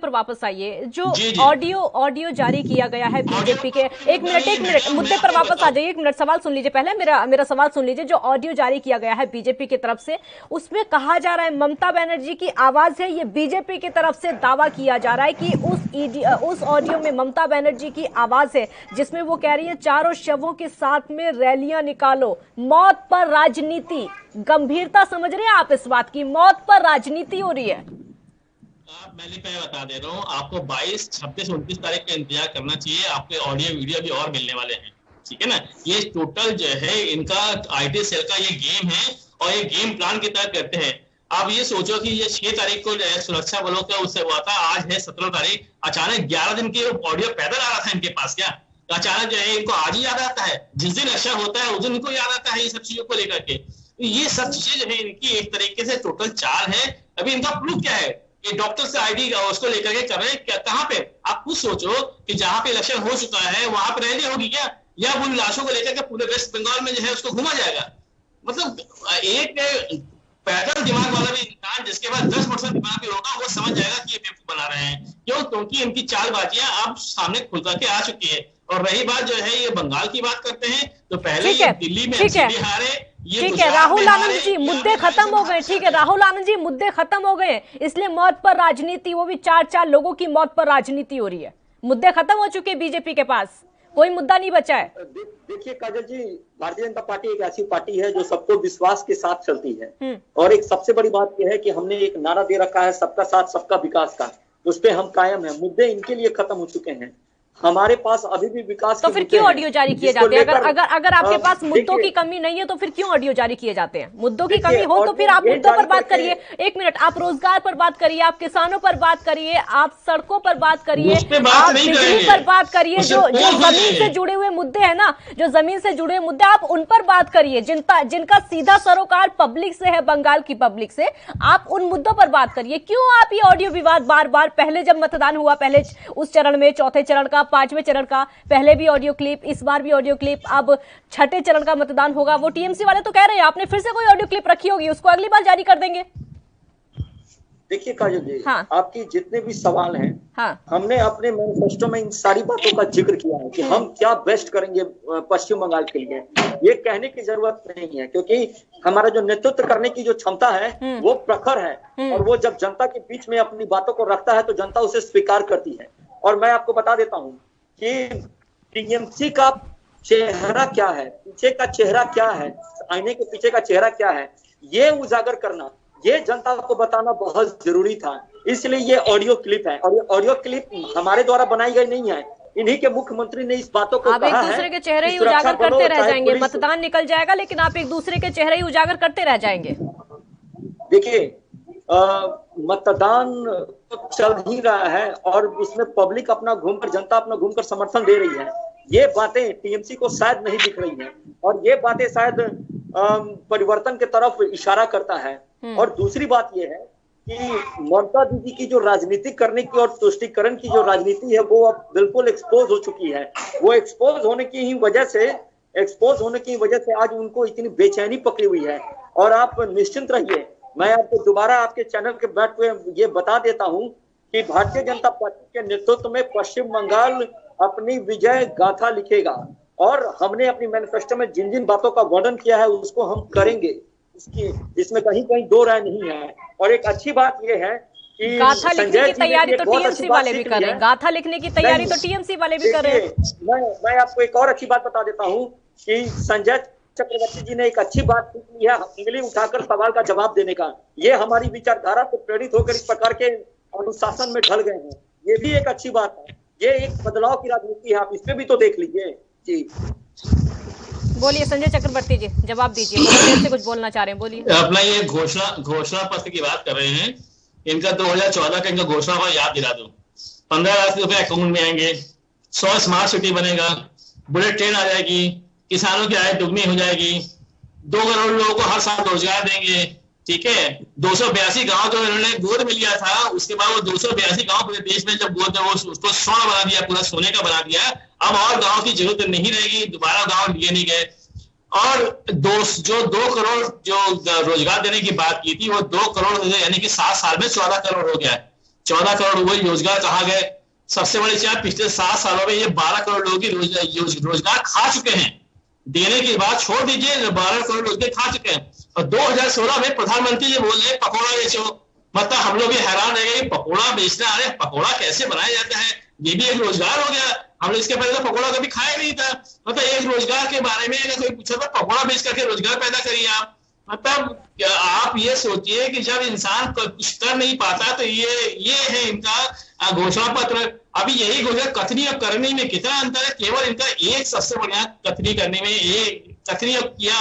वापस आइए। जो ऑडियो जारी किया गया है बीजेपी के, एक मिनट मुद्दे पर वापस आ जाइए, एक मिनट सवाल सुन लीजिए, पहले मेरा सवाल सुन लीजिए। जो ऑडियो जारी किया गया है बीजेपी की तरफ से, उसमें कहा जा रहा है ममता बनर्जी की आवाज है, ये बीजेपी की तरफ से दावा किया जा रहा है कि उस ऑडियो में ममता बनर्जी की आवाज है, जिसमें वो कह रही है चारों शवों के साथ में रैलियां निकालो, मौत पर राजनीति। गंभीरता समझ रहे हैं आप इस बात की? मौत पर राजनीति हो रही है। मैं बता दे रहा हूँ आपको, 22, 26, 29 तारीख का इंतजार करना चाहिए। आपके ऑडियो वीडियो भी और मिलने वाले हैं, ठीक है ना। ये टोटल जो है इनका आईटी सेल का ये गेम है, और ये गेम प्लान की तरह करते हैं। आप ये सोचो कि ये 6 तारीख को सुरक्षा बलों का उससे हुआ था, आज है 17 तारीख, अचानक 11 दिन की ऑडियो पैदल आ रहा था इनके पास क्या? अचानक जो है इनको आज ही याद आता है? जिस दिन अक्षर होता है उस दिन इनको याद आता है ये सब चीजों को लेकर के। ये सब चीजें जो है इनकी एक तरीके से टोटल चाल है। अभी इनका प्रूफ क्या है? ये डॉक्टर से आईडी उसको लेकर के कर रहे हैं, कहां पे? आप खुद सोचो कि जहां पे इलेक्शन हो चुका है वहां पर रैली होगी क्या, या वो लाशों को लेकर के पूरे वेस्ट बंगाल में जो है उसको घुमा जाएगा? मतलब एक पैदल दिमाग वाला भी इंसान जिसके पास 10% दिमाग भी होगा वो समझ जाएगा कि ये बेवकूफ बना रहे हैं। क्यों? क्योंकि इनकी चालबाजियां अब सामने खुल करके आ चुकी है। और रही बात जो है ये बंगाल की बात करते हैं, तो पहले ये दिल्ली में हारे, ठीक है राहुल आनंद जी, मुद्दे खत्म हो गए। ठीक है राहुल आनंद जी, मुद्दे खत्म हो गए, इसलिए मौत पर राजनीति, वो भी 4 लोगों की मौत पर राजनीति हो रही है। मुद्दे खत्म हो चुके, बीजेपी के पास कोई मुद्दा नहीं बचा है। देखिए काजल जी, भारतीय जनता पार्टी एक ऐसी पार्टी है जो सबको विश्वास के साथ चलती है, और एक सबसे बड़ी बात यह है कि हमने एक नारा दे रखा है सबका साथ सबका विकास का, उस पर हम कायम है। मुद्दे इनके लिए खत्म हो चुके हैं, हमारे पास अभी भी विकास। तो फिर क्यों ऑडियो जारी किए जाते हैं? अगर आपके पास मुद्दों की कमी नहीं है तो फिर क्यों ऑडियो जारी किए जाते हैं? मुद्दों की कमी हो तो फिर आप मुद्दों पर बात करिए। एक मिनट, आप रोजगार पर बात करिए, आप किसानों पर बात करिए, आप सड़कों पर बात करिए, आप बिजली पर बात करिए। जो जमीन से जुड़े हुए मुद्दे हैं ना, जो जमीन से जुड़े हुए मुद्दे, आप उन पर बात करिए। जिनका सीधा सरोकार पब्लिक से है, बंगाल की पब्लिक से, आप उन मुद्दों पर बात करिए। क्यों आप ये ऑडियो विवाद बार बार, पहले जब मतदान हुआ, पहले उस चरण में, चौथे चरण का, 5वें चरण का, पहले भी ऑडियो क्लिप, इस बार भी ऑडियो क्लिप, अब 6ठे चरण का मतदान होगा। वो टीएमसी वाले तो कह रहे हैं आपने फिर से कोई ऑडियो क्लिप रखी होगी, उसको अगली बार जारी कर देंगे। देखिए काजल जी, आपकी जितने भी सवाल हैं, हमने अपने मैनिफेस्टो में इन सारी बातों का जिक्र किया है कि हम क्या बेस्ट करेंगे पश्चिम बंगाल के लिए। ये कहने की जरूरत नहीं है, क्योंकि हमारा जो नेतृत्व करने की जो क्षमता है वो प्रखर है, और वो जब जनता के बीच में अपनी बातों को रखता है तो जनता उसे स्वीकार करती है। और मैं आपको बता देता हूँ कि टीएमसी का चेहरा क्या है, पीछे का चेहरा क्या है, आईने के पीछे का चेहरा क्या है, ये उजागर करना, ये जनता को बताना बहुत जरूरी था। इसलिए ये ऑडियो क्लिप है, और ये ऑडियो क्लिप हमारे द्वारा बनाई गई नहीं है, इन्हीं के मुख्यमंत्री ने इस बातों को कहा है। आप एक दूसरे के चेहरे ही उजागर करते रह जाएंगे, मतदान निकल जाएगा लेकिन आप एक दूसरे के चेहरे ही उजागर करते रह जाएंगे। देखिए मतदान चल ही रहा है और उसमें पब्लिक अपना घूमकर, जनता अपना घूमकर समर्थन दे रही है। ये बातें टीएमसी को शायद नहीं दिख रही हैं, और ये बातें शायद परिवर्तन के तरफ इशारा करता है। और दूसरी बात ये है कि ममता दीदी की जो राजनीति करने की और तुष्टीकरण की जो राजनीति है वो अब बिल्कुल एक्सपोज हो चुकी है। वो एक्सपोज होने की वजह से आज उनको इतनी बेचैनी पकड़ी हुई है। और आप निश्चिंत रहिए, मैं आपको दोबारा आपके चैनल के बैठ पे ये बता देता हूं कि भारतीय जनता पार्टी के नेतृत्व में पश्चिम बंगाल अपनी विजय गाथा लिखेगा, और हमने अपनी मैनिफेस्टो में जिन जिन बातों का वर्णन किया है उसको हम करेंगे, इसमें कहीं कहीं दो राय नहीं है। और एक अच्छी बात यह है कि गाथा लिखने की तैयारी तो टीएमसी वाले भी कर रहे हैं, गाथा लिखने की तैयारी तो टीएमसी वाले भी कर रहे हैं। मैं आपको एक और अच्छी बात बता देता हूँ कि संजय चक्रवर्ती जी ने एक अच्छी बात सीख ली है, उंगली उठाकर सवाल का जवाब देने का। ये हमारी विचारधारा से प्रेरित होकर इस प्रकार के अनुशासन में ढल गए हैं, ये भी एक अच्छी बात है। ये एक बदलाव की राजनीति है, आप इस पे भी तो देख लीजिए। जी बोलिए संजय चक्रवर्ती जी, जवाब दीजिए, बहुत से कुछ बोलना चाह रहे हैं, बोलिए। अपना ये घोषणा पत्र की बात कर रहे हैं, इनका 2014 का इनका घोषणा पत्र याद दिला दो। 15 लाख रुपए अकाउंट में आएंगे, 100 स्मार्ट सिटी बनेगा, बुलेट ट्रेन आ जाएगी, किसानों की आय दुगनी हो जाएगी, 2 करोड़ लोगों को हर साल रोजगार देंगे, ठीक है, 282 गांव जो इन्होंने गोद में लिया था, उसके बाद वो 282 गांव पूरे देश में जब गोद में वो उसको स्वर्ण बना दिया, पूरा सोने का बना दिया। अब और गांव की जरूरत नहीं रहेगी, दोबारा गांव लिए नहीं गए। और 2 करोड़ जो रोजगार देने की बात की थी, वो 2 करोड़ यानी कि 7 साल में 14 करोड़ हो गया। 14 करोड़ वही रोजगार कहाँ गए? सबसे बड़ी चीज, पिछले 7 सालों में ये 12 करोड़ लोगों की रोजगार खा चुके हैं। देने की बात छोड़ दीजिए, 12 करोड़ रोजगार खा चुके हैं। और 2016 में प्रधानमंत्री जी बोल रहे पकौड़ा बेचो, मतलब हम लोग भी हैरान रह गए, पकौड़ा बेचना, अरे पकौड़ा कैसे बनाया जाता है? ये भी एक रोजगार हो गया। हम लोग इसके पहले तो पकौड़ा कभी खाया नहीं था। मतलब एक रोजगार के बारे में अगर कोई पूछा था, पकौड़ा बेच करके रोजगार पैदा करिए आप। मतलब आप ये सोचिए कि जब इंसान कुछ कर नहीं पाता तो ये है इनका घोषणा पत्र। अभी यही घोषणा कथनी और करनी में कितना अंतर है? केवल इनका एक सबसे बढ़िया कथनी करने में, ये कथनी किया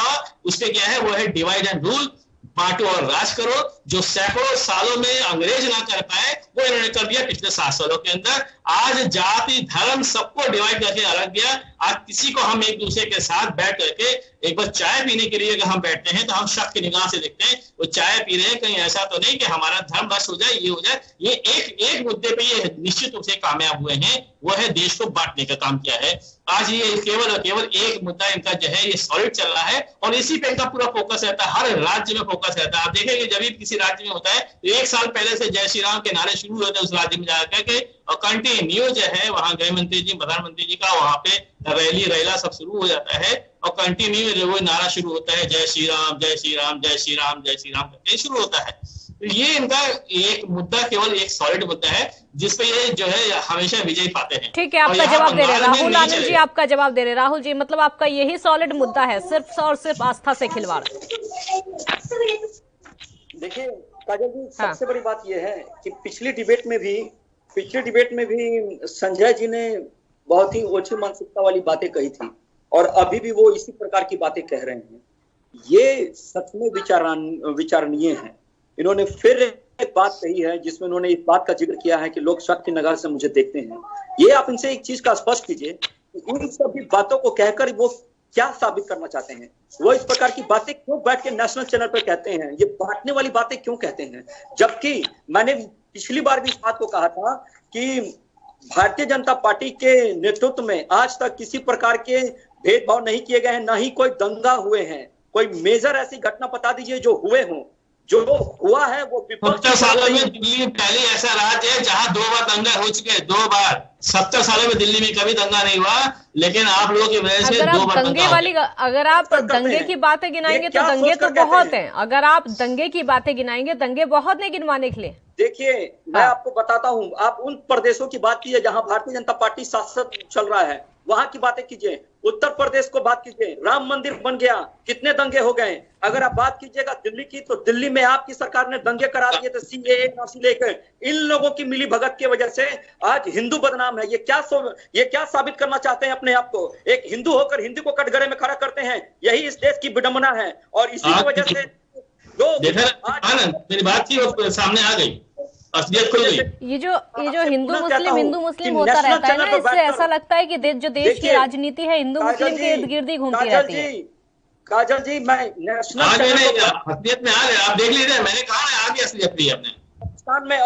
उसपे क्या है, वो है डिवाइड एंड रूल, बांटो और राज करो। जो सैकड़ों सालों में अंग्रेज ना कर पाए, वो इन्होंने कर दिया पिछले 7 सालों के अंदर। आज जाति धर्म सबको डिवाइड करके अलग दिया। आज किसी को हम एक दूसरे के साथ बैठ करके एक बार चाय पीने के लिए अगर हम बैठते हैं तो हम शक की निगाह से देखते हैं, वो चाय पी रहे हैं, कहीं ऐसा तो नहीं कि हमारा धर्म बस हो जाए, ये हो जाए। ये एक मुद्दे पे ये निश्चित रूप से कामयाब हुए हैं, वो है देश को बांटने का काम किया है। आज ये केवल एक मुद्दा इनका जो है ये सॉलिड चल रहा है और इसी पे इनका पूरा फोकस रहता है। हर राज्य में फोकस रहता है। आप देखेंगे जब भी किसी राज्य में होता है तो 1 साल पहले से जय श्री राम के नारे शुरू होते हैं उस राज्य में जाकर के, और कंटिन्यू जो है वहां गृह मंत्री जी, प्रधानमंत्री जी का वहां पे रैली रैला सब शुरू हो जाता है और कंटिन्यू जो वो नारा शुरू होता है, जय श्री राम जय श्री राम जय श्री राम जय श्री राम करके शुरू होता है। तो ये इनका एक मुद्दा, केवल एक सॉलिड मुद्दा है जिसपे ये जो है हमेशा विजय पाते हैं। ठीक है, आपका जवाब दे रहे हैं राहुल आनंद जी, आपका जवाब दे रहे हैं राहुल जी। मतलब आपका यही सॉलिड मुद्दा है, सिर्फ और सिर्फ आस्था से खिलवाड़। देखिए काजल जी, सबसे बड़ी बात यह है कि पिछली डिबेट में भी संजय जी ने बहुत ही ओछी मानसिकता वाली बातें कही थी और अभी भी वो इसी प्रकार की बातें कह रहे हैं। ये सच में विचारणीय है। इन्होंने फिर एक बात कही है जिसमें उन्होंने इस बात का जिक्र किया है कि लोग शक की नगार से मुझे देखते हैं। ये आप इनसे एक चीज का स्पष्ट कीजिए कि इन सभी बातों को कहकर वो क्या साबित करना चाहते हैं? वो इस प्रकार की बातें क्यों बैठ के नेशनल चैनल पर कहते हैं? ये बांटने वाली बातें क्यों कहते हैं? जबकि मैंने पिछली बार भी इस बात को कहा था कि भारतीय जनता पार्टी के नेतृत्व में आज तक किसी प्रकार के भेदभाव नहीं किए गए हैं, ना ही कोई दंगा हुए हैं। कोई मेजर ऐसी घटना बता दीजिए जो हुए हों। जो हुआ है वो 70 सालों में दिल्ली में पहले ऐसा राज्य है जहां 2 बार दंगा हो चुके हैं, 2 बार। 70 सालों में दिल्ली में कभी दंगा नहीं हुआ, लेकिन आप लोगों की वजह से 2 बार दंगा हुआ। अगर आप दंगे की बातें गिनाएंगे तो दंगे तो बहुत हैं। अगर आप दंगे की बातें गिनाएंगे, दंगे बहुत नहीं गिनवाने के लिए। देखिए मैं आपको बताता हूं, आप उन प्रदेशों की बात कीजिए जहां भारतीय जनता पार्टी शासन चल रहा है, वहां की बातें कीजिए। उत्तर प्रदेश को बात कीजिए, राम मंदिर बन गया, कितने दंगे हो गए। अगर आप बात कीजिएगा दिल्ली की, तो दिल्ली में आपकी सरकार ने दंगे करा दिए थे सीएए लेकर। इन लोगों की मिली भगत की वजह से आज हिंदू बदनाम है। ये क्या साबित करना चाहते हैं अपने आप को? एक हिंदू होकर हिंदू को कटघरे में खड़ा करते हैं। यही इस देश की विडंबना है और इसी की वजह से मेरी बात की सामने आ गई, असलियत खुल गई। ये जो हिंदू मुस्लिम होता रहता है ना, इससे ऐसा लगता है कि जो देश की राजनीति है हिंदू मुस्लिम के इर्द गिर्द ही घूमती रहती है। काजल जी, मैं नेशनल असलियत में आ गए, आप देख लीजिए, मैंने कहा है आगे असलियत भी अपने पाकिस्तान में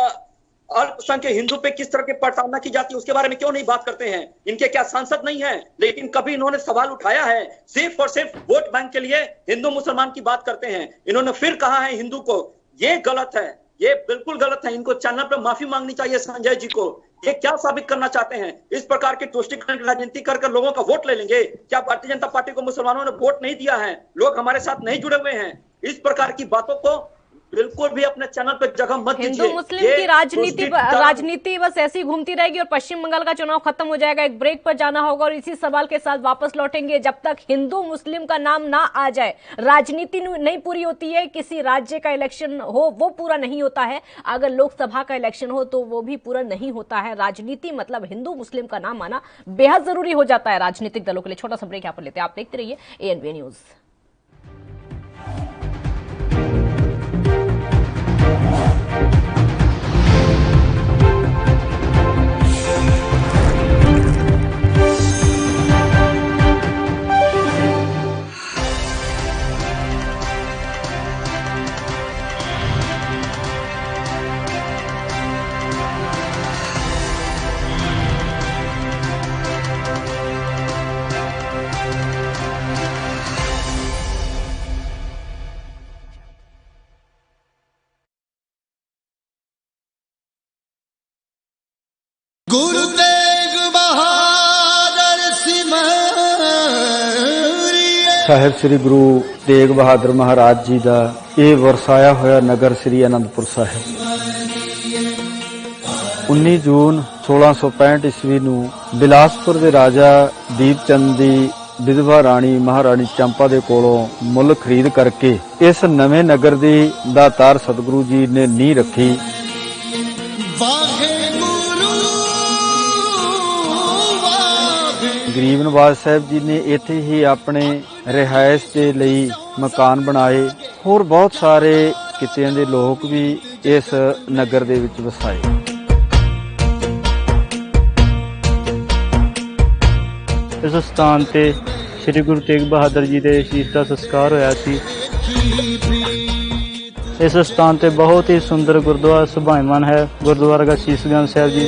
अल्पसंख्यक हिंदू पे किस तरह की प्रताड़ना की जाती है उसके बारे में क्यों नहीं बात करते हैं? इनके क्या सांसद नहीं है? लेकिन कभी इन्होंने सवाल उठाया है? सिर्फ और सिर्फ वोट बैंक के लिए हिंदू मुसलमान की बात करते हैं। इन्होंने फिर कहा है हिंदू को, ये गलत है, ये बिल्कुल गलत है। इनको चैनल पर माफी मांगनी चाहिए संजय जी को। ये क्या साबित करना चाहते हैं? इस प्रकार की तुष्टिकरण की राजनीति कर लोगों का वोट ले लेंगे? क्या भारतीय जनता पार्टी को मुसलमानों ने वोट नहीं दिया है? लोग हमारे साथ नहीं जुड़े हुए हैं? इस प्रकार की बातों को बिल्कुल भी अपने चैनल पर जगह मत दीजिए। हिंदू मुस्लिम की राजनीति बस ऐसी घूमती रहेगी और पश्चिम बंगाल का चुनाव खत्म हो जाएगा। एक ब्रेक पर जाना होगा और इसी सवाल के साथ वापस लौटेंगे। जब तक हिंदू मुस्लिम का नाम ना आ जाए, राजनीति नहीं पूरी होती है। किसी राज्य का इलेक्शन हो वो पूरा नहीं होता है, अगर लोकसभा का इलेक्शन हो तो वो भी पूरा नहीं होता है। राजनीति मतलब हिंदू मुस्लिम का नाम आना बेहद जरूरी हो जाता है राजनीतिक दलों के लिए। छोटा सा ब्रेक यहाँ पर लेते हैं, आप देखते रहिए ANB न्यूज। गुरु तेग बहादुर सिमरिए। ਸਾਹਿਬ ਸ੍ਰੀ ਗੁਰੂ ਤੇਗ ਬਹਾਦਰ ਮਹਾਰਾਜ ਜੀ ਦਾ ਇਹ ਵਰਸਾਇਆ ਹੋਇਆ ਨਗਰ ਸ੍ਰੀ ਅਨੰਦਪੁਰ ਸਾਹਿਬ 19 ਜੂਨ 1665 ਈਸਵੀ ਨੂੰ ਬਿਲਾਸਪੁਰ ਦੇ ਰਾਜਾ ਦੀਪ ਚੰਦ ਦੀ ਵਿਧਵਾ ਰਾਣੀ ਮਹਾਰਾਣੀ ਚੰਪਾ ਦੇ ਕੋਲੋਂ ਮੁੱਲ ਖਰੀਦ ਕਰਕੇ ਇਸ ਨਵੇਂ ਨਗਰ ਦੀ ਦਾਤਾਰ ਸਤਿਗੁਰੂ ਜੀ ਨੇ ਨੀਂਹ ਰੱਖੀ। ਗਰੀਬ ਨਵਾਜ਼ ਸਾਹਿਬ ਜੀ ਨੇ ਇੱਥੇ ਹੀ ਆਪਣੇ ਰਿਹਾਇਸ਼ ਦੇ ਲਈ ਮਕਾਨ ਬਣਾਏ। ਹੋਰ ਬਹੁਤ ਸਾਰੇ ਕਿੱਤਿਆਂ ਦੇ ਲੋਕ ਵੀ ਇਸ ਨਗਰ ਦੇ ਵਿੱਚ ਵਸਾਏ। ਇਸ ਸਥਾਨ ਤੇ ਸ੍ਰੀ ਗੁਰੂ ਤੇਗ ਬਹਾਦਰ ਜੀ ਦੇ ਸ਼ਹੀਦ ਦਾ ਸੰਸਕਾਰ ਹੋਇਆ ਸੀ। ਇਸ ਸਥਾਨ ਤੇ ਬਹੁਤ ਹੀ ਸੁੰਦਰ ਗੁਰਦੁਆਰਾ ਸੁਭਾਇਮਾਨ ਹੈ। ਗੁਰਦੁਆਰਾ ਦਾ ਸ਼ੀਸ਼ਗੰਜ ਸਾਹਿਬ ਜੀ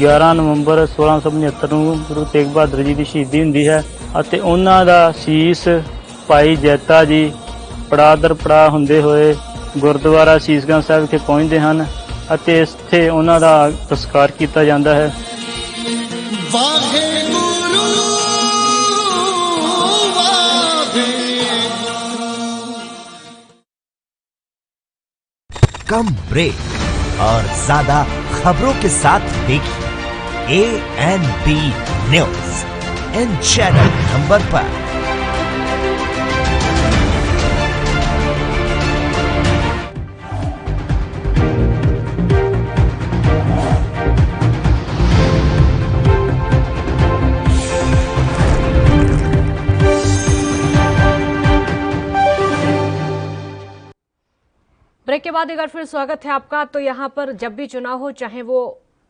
11 ਨਵੰਬਰ 1675 ਨੂੰ ਗੁਰੂ ਤੇਗ ਬਹਾਦਰ ਜੀ ਦੀ ਸ਼ਹੀਦੀ ਹੁੰਦੀ ਹੈ ਅਤੇ ਉਹਨਾਂ ਦਾ ਸ਼ੀਸ਼ ਭਾਈ ਜੈਤਾ ਜੀ ਪੜਾਅ ਦਰ ਪੜਾਅ ਹੁੰਦੇ ਹੋਏ ਗੁਰਦੁਆਰਾ ਸ਼ੀਸ਼ਗੰਜ ਸਾਹਿਬ ਵਿਖੇ ਪਹੁੰਚਦੇ ਹਨ ਅਤੇ ਇੱਥੇ ਉਹਨਾਂ ਦਾ ਸੰਸਕਾਰ ਕੀਤਾ ਜਾਂਦਾ ਹੈ। कम ब्रेक और ज्यादा खबरों के साथ देखिए ANB news in channel number पर। ब्रेक के बाद एक बार फिर स्वागत है आपका। तो यहाँ पर जब भी चुनाव हो, चाहे वो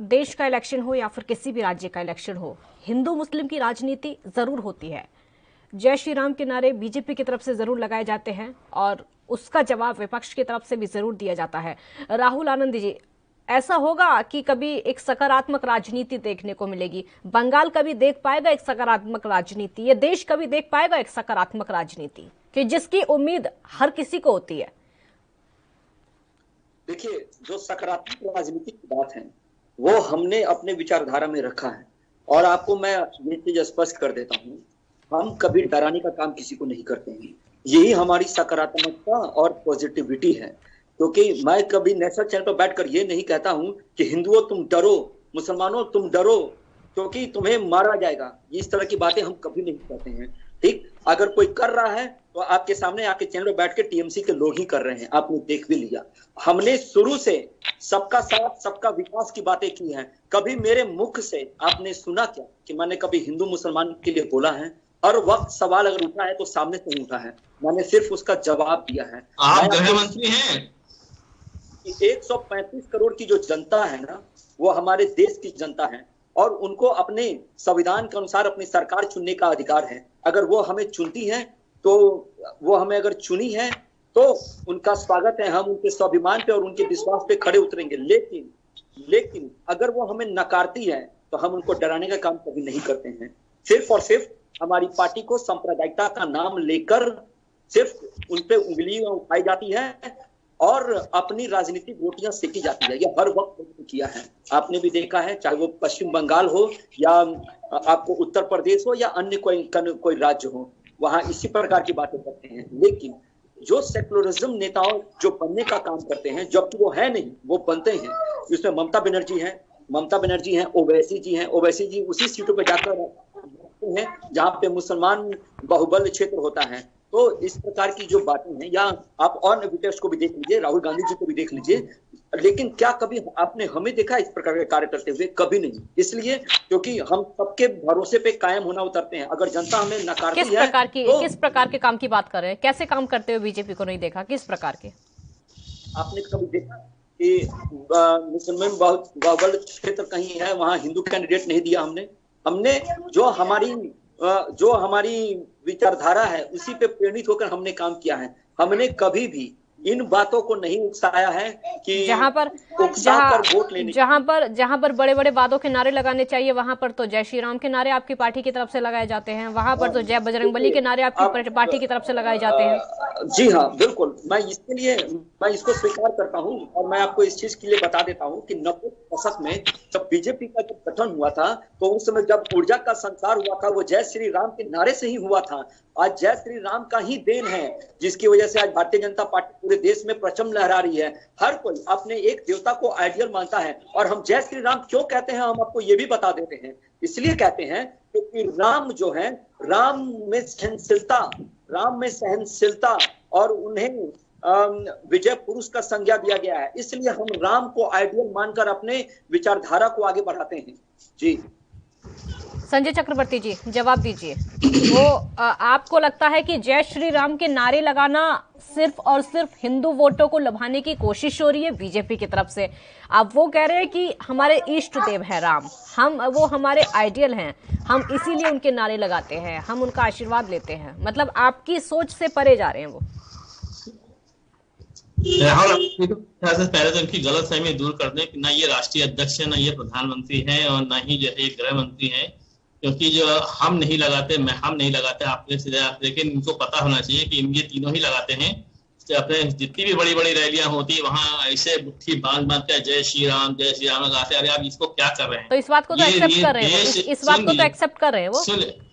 देश का इलेक्शन हो या फिर किसी भी राज्य का इलेक्शन हो, हिंदू मुस्लिम की राजनीति जरूर होती है। जय श्री राम के नारे बीजेपी की तरफ से जरूर लगाए जाते हैं और उसका जवाब विपक्ष की तरफ से भी जरूर दिया जाता है। राहुल आनंद जी, ऐसा होगा कि कभी एक सकारात्मक राजनीति देखने को मिलेगी? बंगाल कभी देख पाएगा एक सकारात्मक राजनीति? ये देश कभी देख पाएगा एक सकारात्मक राजनीति कि जिसकी उम्मीद हर किसी को होती है? देखिए, जो सकारात्मक राजनीति की बात है वो हमने अपने विचारधारा में रखा है और आपको मैं ये चीज स्पष्ट कर देता हूँ, हम कभी डराने का काम किसी को नहीं करते हैं। यही हमारी सकारात्मकता और पॉजिटिविटी है। क्योंकि मैं कभी नेशनल चैनल पर बैठकर ये नहीं कहता हूँ कि हिंदुओं तुम डरो, मुसलमानों तुम डरो क्योंकि तुम्हें मारा जाएगा। इस तरह की बातें हम कभी नहीं कहते हैं। ठीक, अगर कोई कर रहा है तो आपके सामने आपके चैनल पर बैठ के टीएमसी के लोग ही कर रहे हैं, आपने देख भी लिया। हमने शुरू से सबका साथ सबका विकास की बातें की हैं। कभी मेरे मुख से आपने सुना क्या कि मैंने कभी हिंदू मुसलमान के लिए बोला है? हर वक्त सवाल अगर उठा है तो सामने से उठा है, मैंने सिर्फ उसका जवाब दिया है। आप गृह मंत्री हैं। 135 करोड़ की जो जनता है ना, वो हमारे देश की जनता है और उनको अपने संविधान के अनुसार अपनी सरकार चुनने का अधिकार है। अगर वो हमें चुनती है तो वो हमें अगर चुनी है तो उनका स्वागत है, हम उनके स्वाभिमान पे और उनके विश्वास पे खड़े उतरेंगे। लेकिन अगर वो हमें नकारती है तो हम उनको डराने का काम कभी नहीं करते हैं। सिर्फ और सिर्फ हमारी पार्टी को सांप्रदायिकता का नाम लेकर सिर्फ उन पे उंगलियां उठाई जाती है और अपनी राजनीतिक रोटियां सेकी जाती है। ये हर वक्त किया है, आपने भी देखा है, चाहे वो पश्चिम बंगाल हो या आपको उत्तर प्रदेश हो या अन्य कोई राज्य हो, वहां इसी प्रकार की बातें करते हैं। लेकिन जो सेकुलरिज्म नेताओं जो बनने का काम करते हैं, जबकि वो है नहीं, वो बनते हैं। इसमें ममता बनर्जी हैं, ओवैसी जी हैं। ओवैसी जी उसी सीटों पर जाकर हैं जहां पे मुसलमान बाहुबल क्षेत्र होता है। तो इस प्रकार की जो बातें हैं, या आप और विटेक्स को भी देख लीजिए, राहुल गांधी जी को भी देख लीजिए, लेकिन क्या कभी आपने हमें देखा इस प्रकार के कार्य करते हुए? कभी नहीं। इसलिए क्योंकि हम सबके भरोसे पे कायम होना उतरते हैं। अगर जनता हमें नकारती है तो किस प्रकार के काम की बात कर रहे हैं? कैसे काम करते हुए बीजेपी को नहीं देखा? किस प्रकार के? आपने कभी देखा कि मुसलमान बाहुबल क्षेत्र कहीं है वहां हिंदू कैंडिडेट नहीं दिया? हमने जो हमारी विचारधारा है उसी पे प्रेरित होकर हमने काम किया है। हमने कभी भी इन बातों को नहीं उकसाया है कि जहां पर उकसाकर वोट लेने। जहां पर बड़े बड़े वादों के नारे लगाने चाहिए वहां पर तो जय श्री राम के नारे आपकी पार्टी की तरफ से लगाए जाते हैं, वहां पर तो जय बजरंगबली के नारे आपकी पार्टी की तरफ से लगाए जाते हैं। जी हाँ, बिल्कुल, मैं इसके लिए मैं इसको स्वीकार करता हूँ और मैं आपको इस चीज के लिए बता देता हूँ कि 90 दशक में जब बीजेपी का जब गठन हुआ था तो उस समय जब ऊर्जा का संचार हुआ था वो जय श्री राम के नारे से ही हुआ था। आज जय श्री राम का ही देन है जिसकी वजह से आज भारतीय जनता पार्टी पूरे देश में परचम लहरा रही है। हर कोई अपने एक देवता को आइडियल मानता है और हम जय श्री राम क्यों कहते हैं हम आपको ये भी बता देते हैं। इसलिए कहते हैं क्योंकि राम जो है, राम में सहनशीलता और उन्हें विजय पुरुष का संज्ञा दिया गया है, इसलिए हम राम को आइडियल मानकर अपने विचारधारा को आगे बढ़ाते हैं। जी संजय चक्रवर्ती जी, जवाब दीजिए। वो आपको लगता है कि जय श्री राम के नारे लगाना सिर्फ और सिर्फ हिंदू वोटों को लुभाने की कोशिश हो रही है बीजेपी की तरफ से? आप वो कह रहे हैं कि हमारे इष्ट देव है राम, वो हमारे आइडियल हैं, हम इसीलिए उनके नारे लगाते हैं, हम उनका आशीर्वाद लेते हैं, मतलब आपकी सोच से परे जा रहे हैं वो? पहले तो इनकी गलतफहमी दूर कर दें कि ना ये राष्ट्रीय अध्यक्ष है, ना ये प्रधानमंत्री है और ना ही जो है गृह मंत्री है, क्योंकि जो हम नहीं लगाते आपने, लेकिन इनको पता होना चाहिए कि ये तीनों ही लगाते हैं। अपने जितनी भी बड़ी बड़ी रैलियां होती है वहां ऐसे मुट्ठी बांध कर जय श्री राम लगाते। अरे आप इसको क्या कर रहे हैं? तो इस बात को तो एक्सेप्ट कर रहे हैं, इस बात को तो एक्सेप्ट कर रहे हैं वो।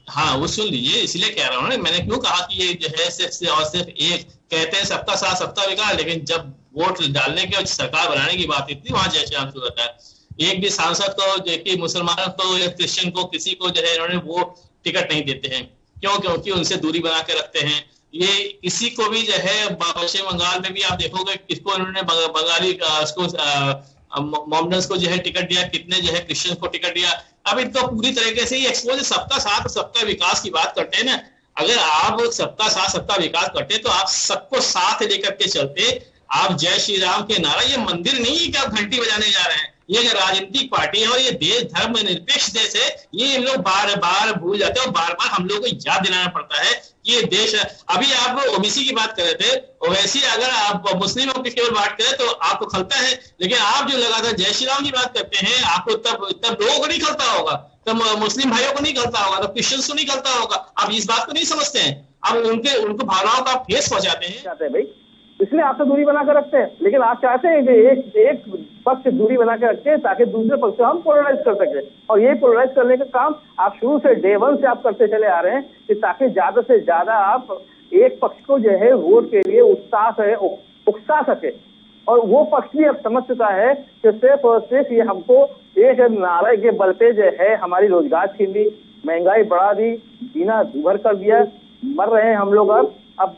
हाँ, वो सुन लीजिए, इसलिए कह रहा हूँ ना, मैंने क्यों कहा कि ये जो है सिर्फ एक कहते हैं सबका साथ सबका विकास, लेकिन जब वोट डालने के और सरकार बनाने की बात इतनी वहां जय श्री राम शुरू होता है। एक भी सांसद को जो कि मुसलमान को या क्रिश्चियन को किसी को जो है इन्होंने वो टिकट नहीं देते हैं। क्यों? क्योंकि उनसे दूरी बना के रखते हैं। ये किसी को भी जो है पश्चिम बंगाल में भी आप देखोगे किसको इन्होंने बंगाली मोमडन्स को जो है टिकट दिया, कितने जो है क्रिश्चियन को टिकट दिया। अब इनको पूरी तरीके से ही एक्सपोज, सबका साथ सबका विकास की बात करते हैं ना। अगर आप सबका साथ सबका विकास करते तो आप सबको साथ लेकर के चलते। आप जय श्री राम के नारा, ये मंदिर नहीं है कि आप घंटी बजाने जा रहे हैं, ये राजनीतिक पार्टी है और ये देश धर्म निरपेक्ष देश है। ये लोग बार बार भूल जाते हैं और बार बार हम लोग को याद दिलाना पड़ता है ये देश है। अभी आप ओबीसी की बात कर रहे थे, ओवैसी अगर आप मुस्लिमों की केवल बात करें तो आपको खलता है, लेकिन आप जो लगातार जय श्री राम की बात करते हैं आपको तब लोगों को नहीं खलता होगा, तब मुस्लिम भाइयों को नहीं खलता होगा, तब क्रिश्चियंस को नहीं खलता होगा। आप इस बात को नहीं समझते हैं, आप उनको भावनाओं का ठेस पहुंचाते हैं भाई, इसलिए आपसे दूरी बना कर रखते हैं। लेकिन आप चाहते हैं कि एक पक्ष से दूरी बना कर रखते हैं ताकि दूसरे पक्ष से हम पोलराइज कर सके, और ये पोलराइज करने का काम आप शुरू से डे वन से आप करते चले आ रहे हैं कि ताकि ज्यादा से ज्यादा आप एक पक्ष को जो है वोट के लिए उकसा सके। और वो पक्ष भी अब समझ चुका है कि सिर्फ और सिर्फ ये हमको एक नारे के बल पे जो है हमारी रोजगार छीन ली, महंगाई बढ़ा दी, जीना दूभर कर दिया, मर रहे हैं हम लोग। अब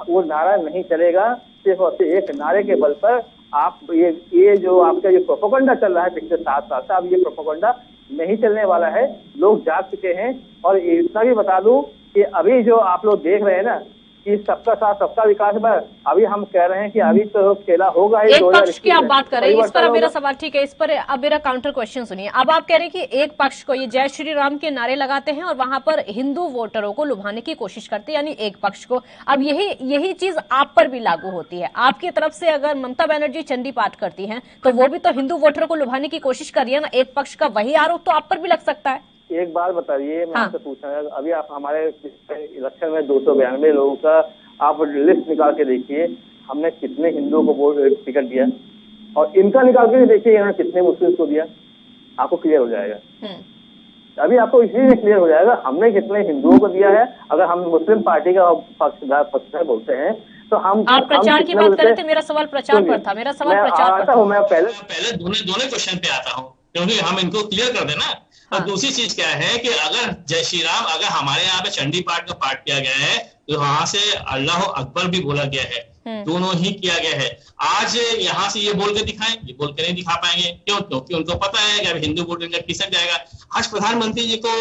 वो नारा नहीं चलेगा। सिर्फ और सिर्फ एक नारे के बल पर आप ये जो आपका जो प्रोपेगेंडा चल रहा है पिछले 7 साल से, अब ये प्रोपेगेंडा नहीं चलने वाला है। लोग जाग चुके हैं। और इतना भी बता दूं कि अभी जो आप लोग देख रहे हैं ना कि सबका साथ सबका विकास में, अभी हम कह रहे हैं कि अभी तो खेला होगा एक पक्ष की आप बात कर रहे हैं, इस पर अब मेरा सवाल, ठीक है, इस पर अब मेरा काउंटर क्वेश्चन सुनिए। अब आप कह रहे हैं कि एक पक्ष को ये जय श्री राम के नारे लगाते हैं और वहां पर हिंदू वोटरों को लुभाने की कोशिश करते हैं, यानी एक पक्ष को। अब यही चीज आप पर भी लागू होती है। आपकी तरफ से अगर ममता बनर्जी चंडी पाठ करती है तो वो भी तो हिंदू वोटरों को लुभाने की कोशिश कर रही है ना। एक पक्ष का वही आरोप तो आप पर भी लग सकता है। एक बात बताइए, मैं आपसे पूछ रहा हूँ, अभी आप हमारे इलेक्शन में 292 लोगों का आप लिस्ट निकाल के देखिए, हमने कितने हिंदुओं को वोट टिकट दिया, और इनका निकाल के देखिए इन्होंने कितने मुस्लिम को दिया, आपको क्लियर हो जाएगा। अभी आपको इसीलिए क्लियर हो जाएगा हमने कितने हिंदुओं को दिया है। अगर हम मुस्लिम पार्टी का पक्षधर बोलते हैं तो हम आप प्रचार की बात कर रहे थे, मेरा सवाल प्रचार पर था, मेरा सवाल प्रचार पर था। मैं पहले दोनों क्वेश्चन पे आता हूँ क्योंकि हम इनको क्लियर कर देना। और दूसरी चीज क्या है कि अगर जय श्री राम अगर हमारे यहाँ पे चंडी पाठ का पाठ किया गया है तो वहां से अल्लाह अकबर भी बोला गया है, दोनों ही किया गया है। आज यहाँ से ये बोल के दिखाएं, ये बोल के नहीं दिखा पाएंगे। क्यों? क्योंकि उनको पता है कि अब हिंदू वोट इनका खिसक जाएगा। आज प्रधानमंत्री जी को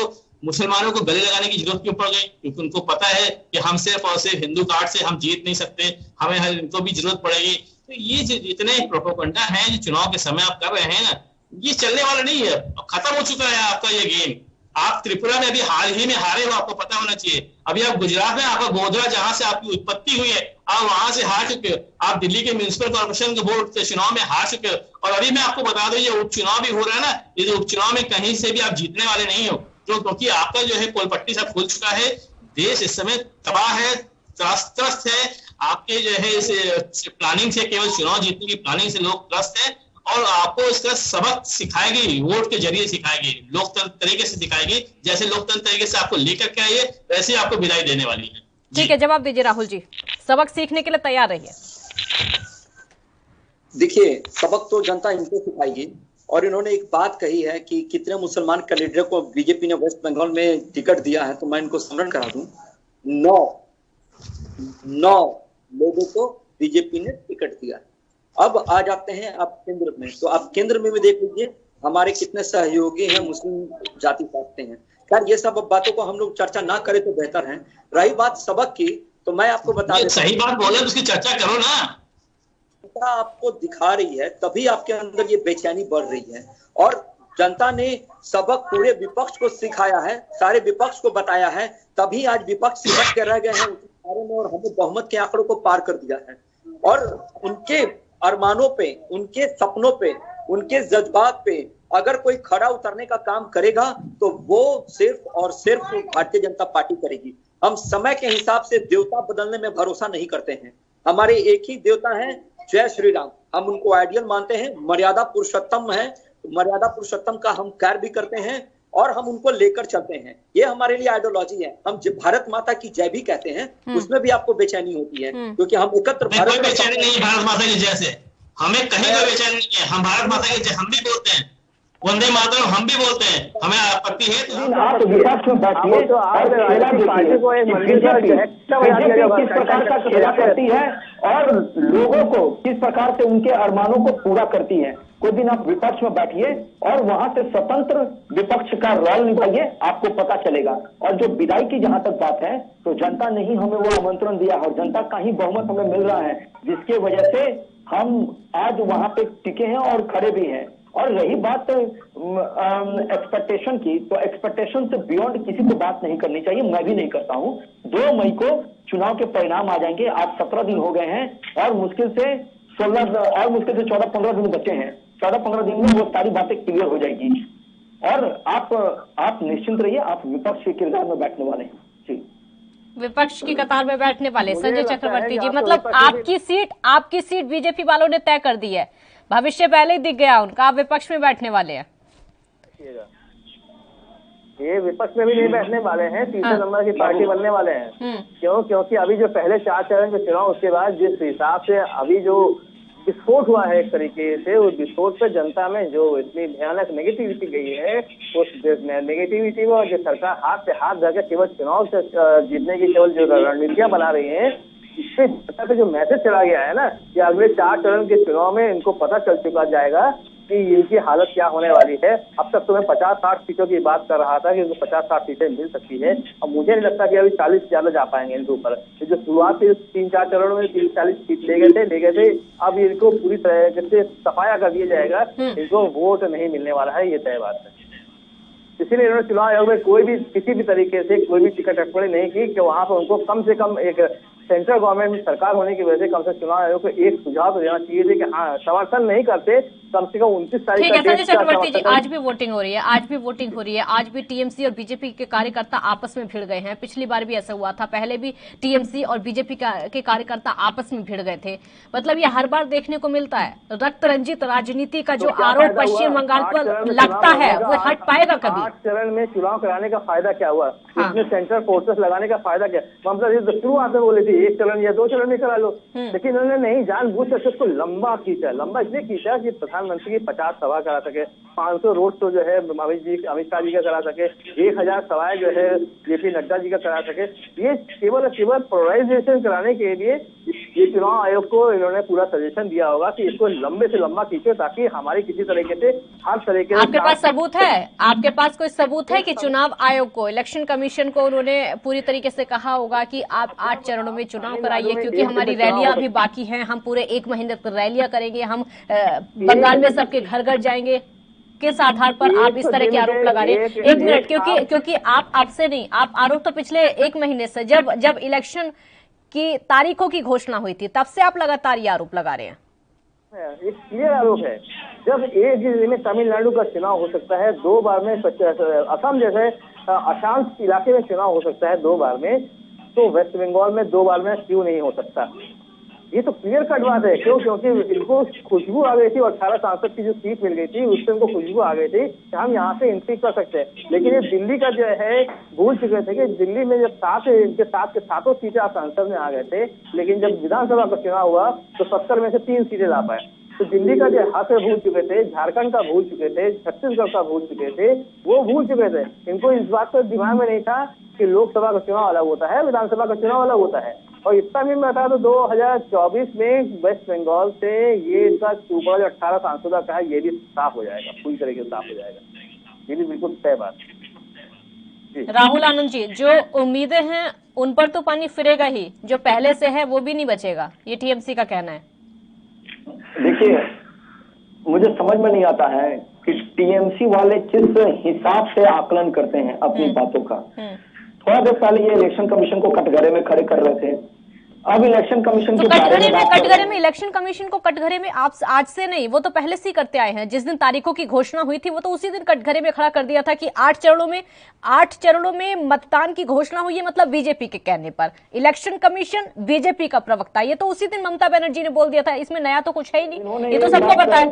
मुसलमानों को गले लगाने की जरूरत क्यों पड़ गई? क्योंकि उनको पता है कि हम सिर्फ और सिर्फ हिंदू कार्ड से हम जीत नहीं सकते, हमें इनको भी जरूरत पड़ेगी। तो ये जितने प्रोपेगेंडा है जो चुनाव के समय आप कर रहे हैं ना, ये चलने वाला नहीं है, खत्म हो चुका है आपका ये गेम। आप त्रिपुरा में अभी हाल ही में हारे हो, आपको पता होना चाहिए। अभी आप गुजरात में आपका गोधरा जहां से आपकी उत्पत्ति हुई है, आप वहां से हार चुके हो, आप दिल्ली के म्यूनिसिपल कॉर्पोरेशन के बोर्ड के चुनाव में हार चुके हो, और अभी मैं आपको बता दूं ये उपचुनाव भी हो रहा है ना, ये जो उपचुनाव में कहीं से भी आप जीतने वाले नहीं हो, क्योंकि आपका जो है पोलपट्टी सब खुल चुका है। देश इस समय तबाह है, त्रस्त है, आपके जो है इस प्लानिंग से, केवल चुनाव जीतने की प्लानिंग से लोग त्रस्त है, और आपको इसका सबक सिखाएगी, वोट के जरिए सिखाएगी, लोकतंत्र तरीके से दिखाएगी, जैसे लोकतंत्र तरीके से आपको लेकर के आइए वैसे आपको विदाई देने वाली है। ठीक है, जवाब दीजिए राहुल जी, सबक सीखने के लिए तैयार रहिए। देखिए, सबक तो जनता इनको सिखाएगी, और इन्होंने एक बात कही है कि कितने मुसलमान कैंडिडेट को बीजेपी ने वेस्ट बंगाल में टिकट दिया है, तो मैं इनको स्मरण करा दूं, 9 लोगों को बीजेपी ने टिकट दिया है। अब आ जाते हैं आप केंद्र में, तो आप केंद्र में भी देख लीजिए हमारे कितने सहयोगी हैं, मुस्लिम जाति पाते हैं। यार ये सब बातों को हम लोग चर्चा ना करें तो बेहतर है। रही बात सबक की, तो मैं आपको बता देता हूं, सही बात बोले तो उसकी चर्चा करो ना। जनता आपको दिखा रही है, तभी आपके अंदर ये बेचैनी बढ़ रही है, और जनता ने सबक पूरे विपक्ष को सिखाया है, सारे विपक्ष को बताया है, तभी आज विपक्ष सिमट के रह गए हैं उसके बारे में, और हमें बहुमत के आंकड़ों को पार कर दिया है। और उनके अरमानों पे, उनके सपनों पे, उनके जज्बात पे अगर कोई खड़ा उतरने का काम करेगा तो वो सिर्फ और सिर्फ भारतीय जनता पार्टी करेगी। हम समय के हिसाब से देवता बदलने में भरोसा नहीं करते हैं। हमारे एक ही देवता है, जय श्री राम। हम उनको आइडियल मानते हैं, मर्यादा पुरुषोत्तम है, मर्यादा पुरुषोत्तम का हम कार्य भी करते हैं और हम उनको लेकर चलते हैं। ये हमारे लिए आइडियोलॉजी है। हम जब भारत माता की जय भी कहते हैं, उसमें भी आपको बेचैनी होती है, क्योंकि हम एकत्र भारत कोई बेचैनी नहीं है भारत माता की जय से, हमें कहीं कोई बेचैनी नहीं है। हम भारत माता की जय हम भी बोलते हैं, वंदे मातरम हम भी बोलते हैं, हमें आपत्ति है तो आप विपक्ष में बैठिए, किस प्रकार का खेला करती है और लोगों को किस प्रकार से उनके अरमानों को पूरा करती है। कोई दिन आप विपक्ष में बैठिए और वहां से स्वतंत्र विपक्ष का रोल निभाइए, आपको पता चलेगा। और जो विदाई की जहां तक बात है, तो जनता ने ही हमें वो आमंत्रण दिया और जनता का ही बहुमत हमें मिल रहा है, जिसके वजह से हम आज वहां पे टिके हैं और खड़े भी हैं। और रही बात एक्सपेक्टेशन की, तो एक्सपेक्टेशन से बियॉन्ड किसी को बात नहीं करनी चाहिए, मैं भी नहीं करता हूं। 2 मई को चुनाव के परिणाम आ जाएंगे। आज 17 दिन हो गए हैं और मुश्किल से 14-15 दिन बचे हैं। 14-15 दिन में वो सारी बातें क्लियर हो जाएगी और आप निश्चिंत रहिए, आप विपक्ष के किरदार में बैठने वाले हैं। जी, विपक्ष की कतार में बैठने वाले संजय चक्रवर्ती जी, मतलब आपकी सीट बीजेपी वालों ने तय कर दी है, भविष्य पहले ही दिख गया उनका, आप विपक्ष में बैठने वाले हैं। ये विपक्ष में भी नहीं बैठने वाले हैं, तीसरे नंबर की पार्टी बनने वाले हैं। क्योंकि अभी जो पहले 4 चरण के चुनाव, उसके बाद जिस हिसाब से अभी जो विस्फोट हुआ है एक तरीके से, उस विस्फोट पे जनता में जो इतनी भयानक नेगेटिविटी गई है, उस नेगेटिविटी को जो सरकार हाथ पे हाथ धरकर केवल चुनाव से जीतने की केवल जो रणनीतियां बना रही है, इससे जनता का जो मैसेज चला गया है ना कि अगले 4 चरण के चुनाव में इनको पता चल चुका जाएगा कि इनकी हालत क्या होने वाली है। अब तक तो मैं 50-60 सीटों की बात कर रहा था कि इनको 50-60 सीटें मिल सकती है। अब मुझे नहीं लगता कि अभी 40 से ज्यादा जा पाएंगे इनके ऊपर। जो शुरुआत से 3-4 चरणों में 30-40 सीट ले गए थे, अब इनको पूरी तरह से सफाया कर दिया जाएगा, इनको वोट नहीं मिलने वाला है, ये तय बात है। इसीलिए इन्होंने चुनाव आयोग में कोई भी किसी भी तरीके से कोई भी टिकट अटकड़ी नहीं की कि वहां पर उनको कम से कम एक सेंट्रल गवर्नमेंट में सरकार होने की वजह से कम से कम चुनाव आयोग को एक सुझाव तो देना चाहिए थे कि हाँ, समर्थन नहीं करते, कम से कम 29 तारीख ठीक है संजय चक्रवर्ती जी, आज भी वोटिंग हो रही है, आज भी टीएमसी और बीजेपी के कार्यकर्ता आपस में भिड़ गए हैं। पिछली बार भी ऐसा हुआ था, पहले भी टीएमसी और बीजेपी के कार्यकर्ता आपस में भिड़ गए थे। मतलब ये हर बार देखने को मिलता है। रक्त रंजित राजनीति का जो आरोप पश्चिम बंगाल पर लगता है, वो हट पाएगा कभी? 8 चरण में चुनाव कराने का फायदा क्या हुआ? इसमें सेंट्रल फोर्सेस लगाने का फायदा क्या? ममता जी तो शुरुआत में बोली थी 1 चरण या 2 चरण में करा लो, लेकिन उन्होंने नहीं, जानबूझकर उसको लंबा खींचा। लंबा इसलिए खींचा कि प्रधानमंत्री की 50 सभा करा सके, 500 रोड शो जो है अमित शाह जी का करा सके, 1000 सभाएं जो है जेपी नड्डा जी का करा सके। ये केवल पोलराइजेशन कराने के लिए ये चुनाव आयोग को इन्होंने पूरा सजेशन दिया होगा कि इसको लंबे से लंबा खींचे, ताकि हमारी किसी तरीके से हर तरीके से। आपके पास सबूत है? आपके पास कोई सबूत है कि चुनाव आयोग को, इलेक्शन कमीशन को उन्होंने पूरी तरीके से कहा होगा कि आप 8 चरणों में चुनाव कराइए, क्योंकि हमारी रैलियां अभी बाकी हैं, हम पूरे 1 महीने तक रैलियां करेंगे, हम बंगाल में सबके घर घर जाएंगे? किस आधार पर आप इस तरह के आरोप लगा रहे हैं? 1 मिनट, क्योंकि आप आपसे नहीं, आप आरोप तो पिछले 1 महीने से, जब इलेक्शन की तारीखों की घोषणा हुई थी, तब से आप लगातार ये आरोप लगा रहे हैं। एक क्लियर आरोप है, जब एक जिले में तमिलनाडु का चुनाव हो सकता है 2 बार में, असम जैसे अशांत इलाके में चुनाव हो सकता है 2 बार में, तो वेस्ट बंगाल में 2 बार में क्यों नहीं हो सकता? ये तो क्लियर कट बात है। क्यों? क्योंकि इनको खुशबू आ गई थी और 18 सांसद की जो सीट मिल गई थी उससे उनको खुशबू आ गई थी कि हम यहाँ से एंट्री कर सकते हैं। लेकिन ये दिल्ली का जो है भूल चुके थे कि दिल्ली में जब 7 के 7 सीटें आप सांसद में आ गए थे, लेकिन जब विधानसभा का चुनाव हुआ तो 70 में से 3 सीटें ला पाए। तो दिल्ली का जो हाथ भूल चुके थे, झारखंड का भूल चुके थे, छत्तीसगढ़ का भूल चुके थे, वो भूल चुके थे। इनको इस बात का दिमाग में नहीं था कि लोकसभा का चुनाव अलग होता है, विधानसभा का चुनाव अलग होता है। और इतना भी मैं बता दूं, 2024 में वेस्ट बंगाल से ये इनका ऊपर जो 18 सांसदों का है ये भी साफ हो जाएगा, पूरी तरीके से साफ हो जाएगा। ये भी बिल्कुल तय बात है। राहुल आनंद जी, जो उम्मीदें हैं उन पर तो पानी फिरेगा ही, जो पहले से है वो भी नहीं बचेगा, ये टीएमसी का कहना है। देखिए, मुझे समझ में नहीं आता है कि टीएमसी वाले किस हिसाब से आकलन करते हैं अपनी बातों का। थोड़ा देर पहले ये इलेक्शन कमीशन को कटघरे में खड़े कर रहे थे, अब इलेक्शन कमीशन तो कटघरे में इलेक्शन कमीशन को कटघरे में आप आज से नहीं, वो तो पहले से ही करते आए हैं। जिस दिन तारीखों की घोषणा हुई थी वो तो उसी दिन कटघरे में खड़ा कर दिया था कि 8 चरणों में मतदान की घोषणा हुई है, मतलब बीजेपी के कहने पर। इलेक्शन कमीशन बीजेपी का प्रवक्ता, ये तो उसी दिन ममता बनर्जी ने बोल दिया था, इसमें नया तो कुछ है ही नहीं, ये तो सबको पता है।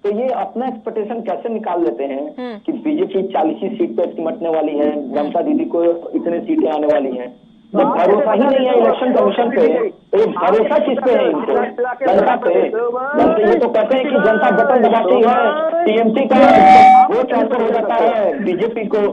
तो ये अपना एक्सपेक्टेशन कैसे निकाल लेते हैं कि बीजेपी 40 सीट पे सिमटने वाली है, ममता दीदी को इतने सीटें आने वाली हैं। जब भरोसा ही नहीं है इलेक्शन कमीशन पे, तो भरोसा किस पे है इनको? जनता पे। ये तो कहते हैं कि जनता बटन दबाती है, टीएमसी का वोट ट्रांसफर हो जाता है बीजेपी को।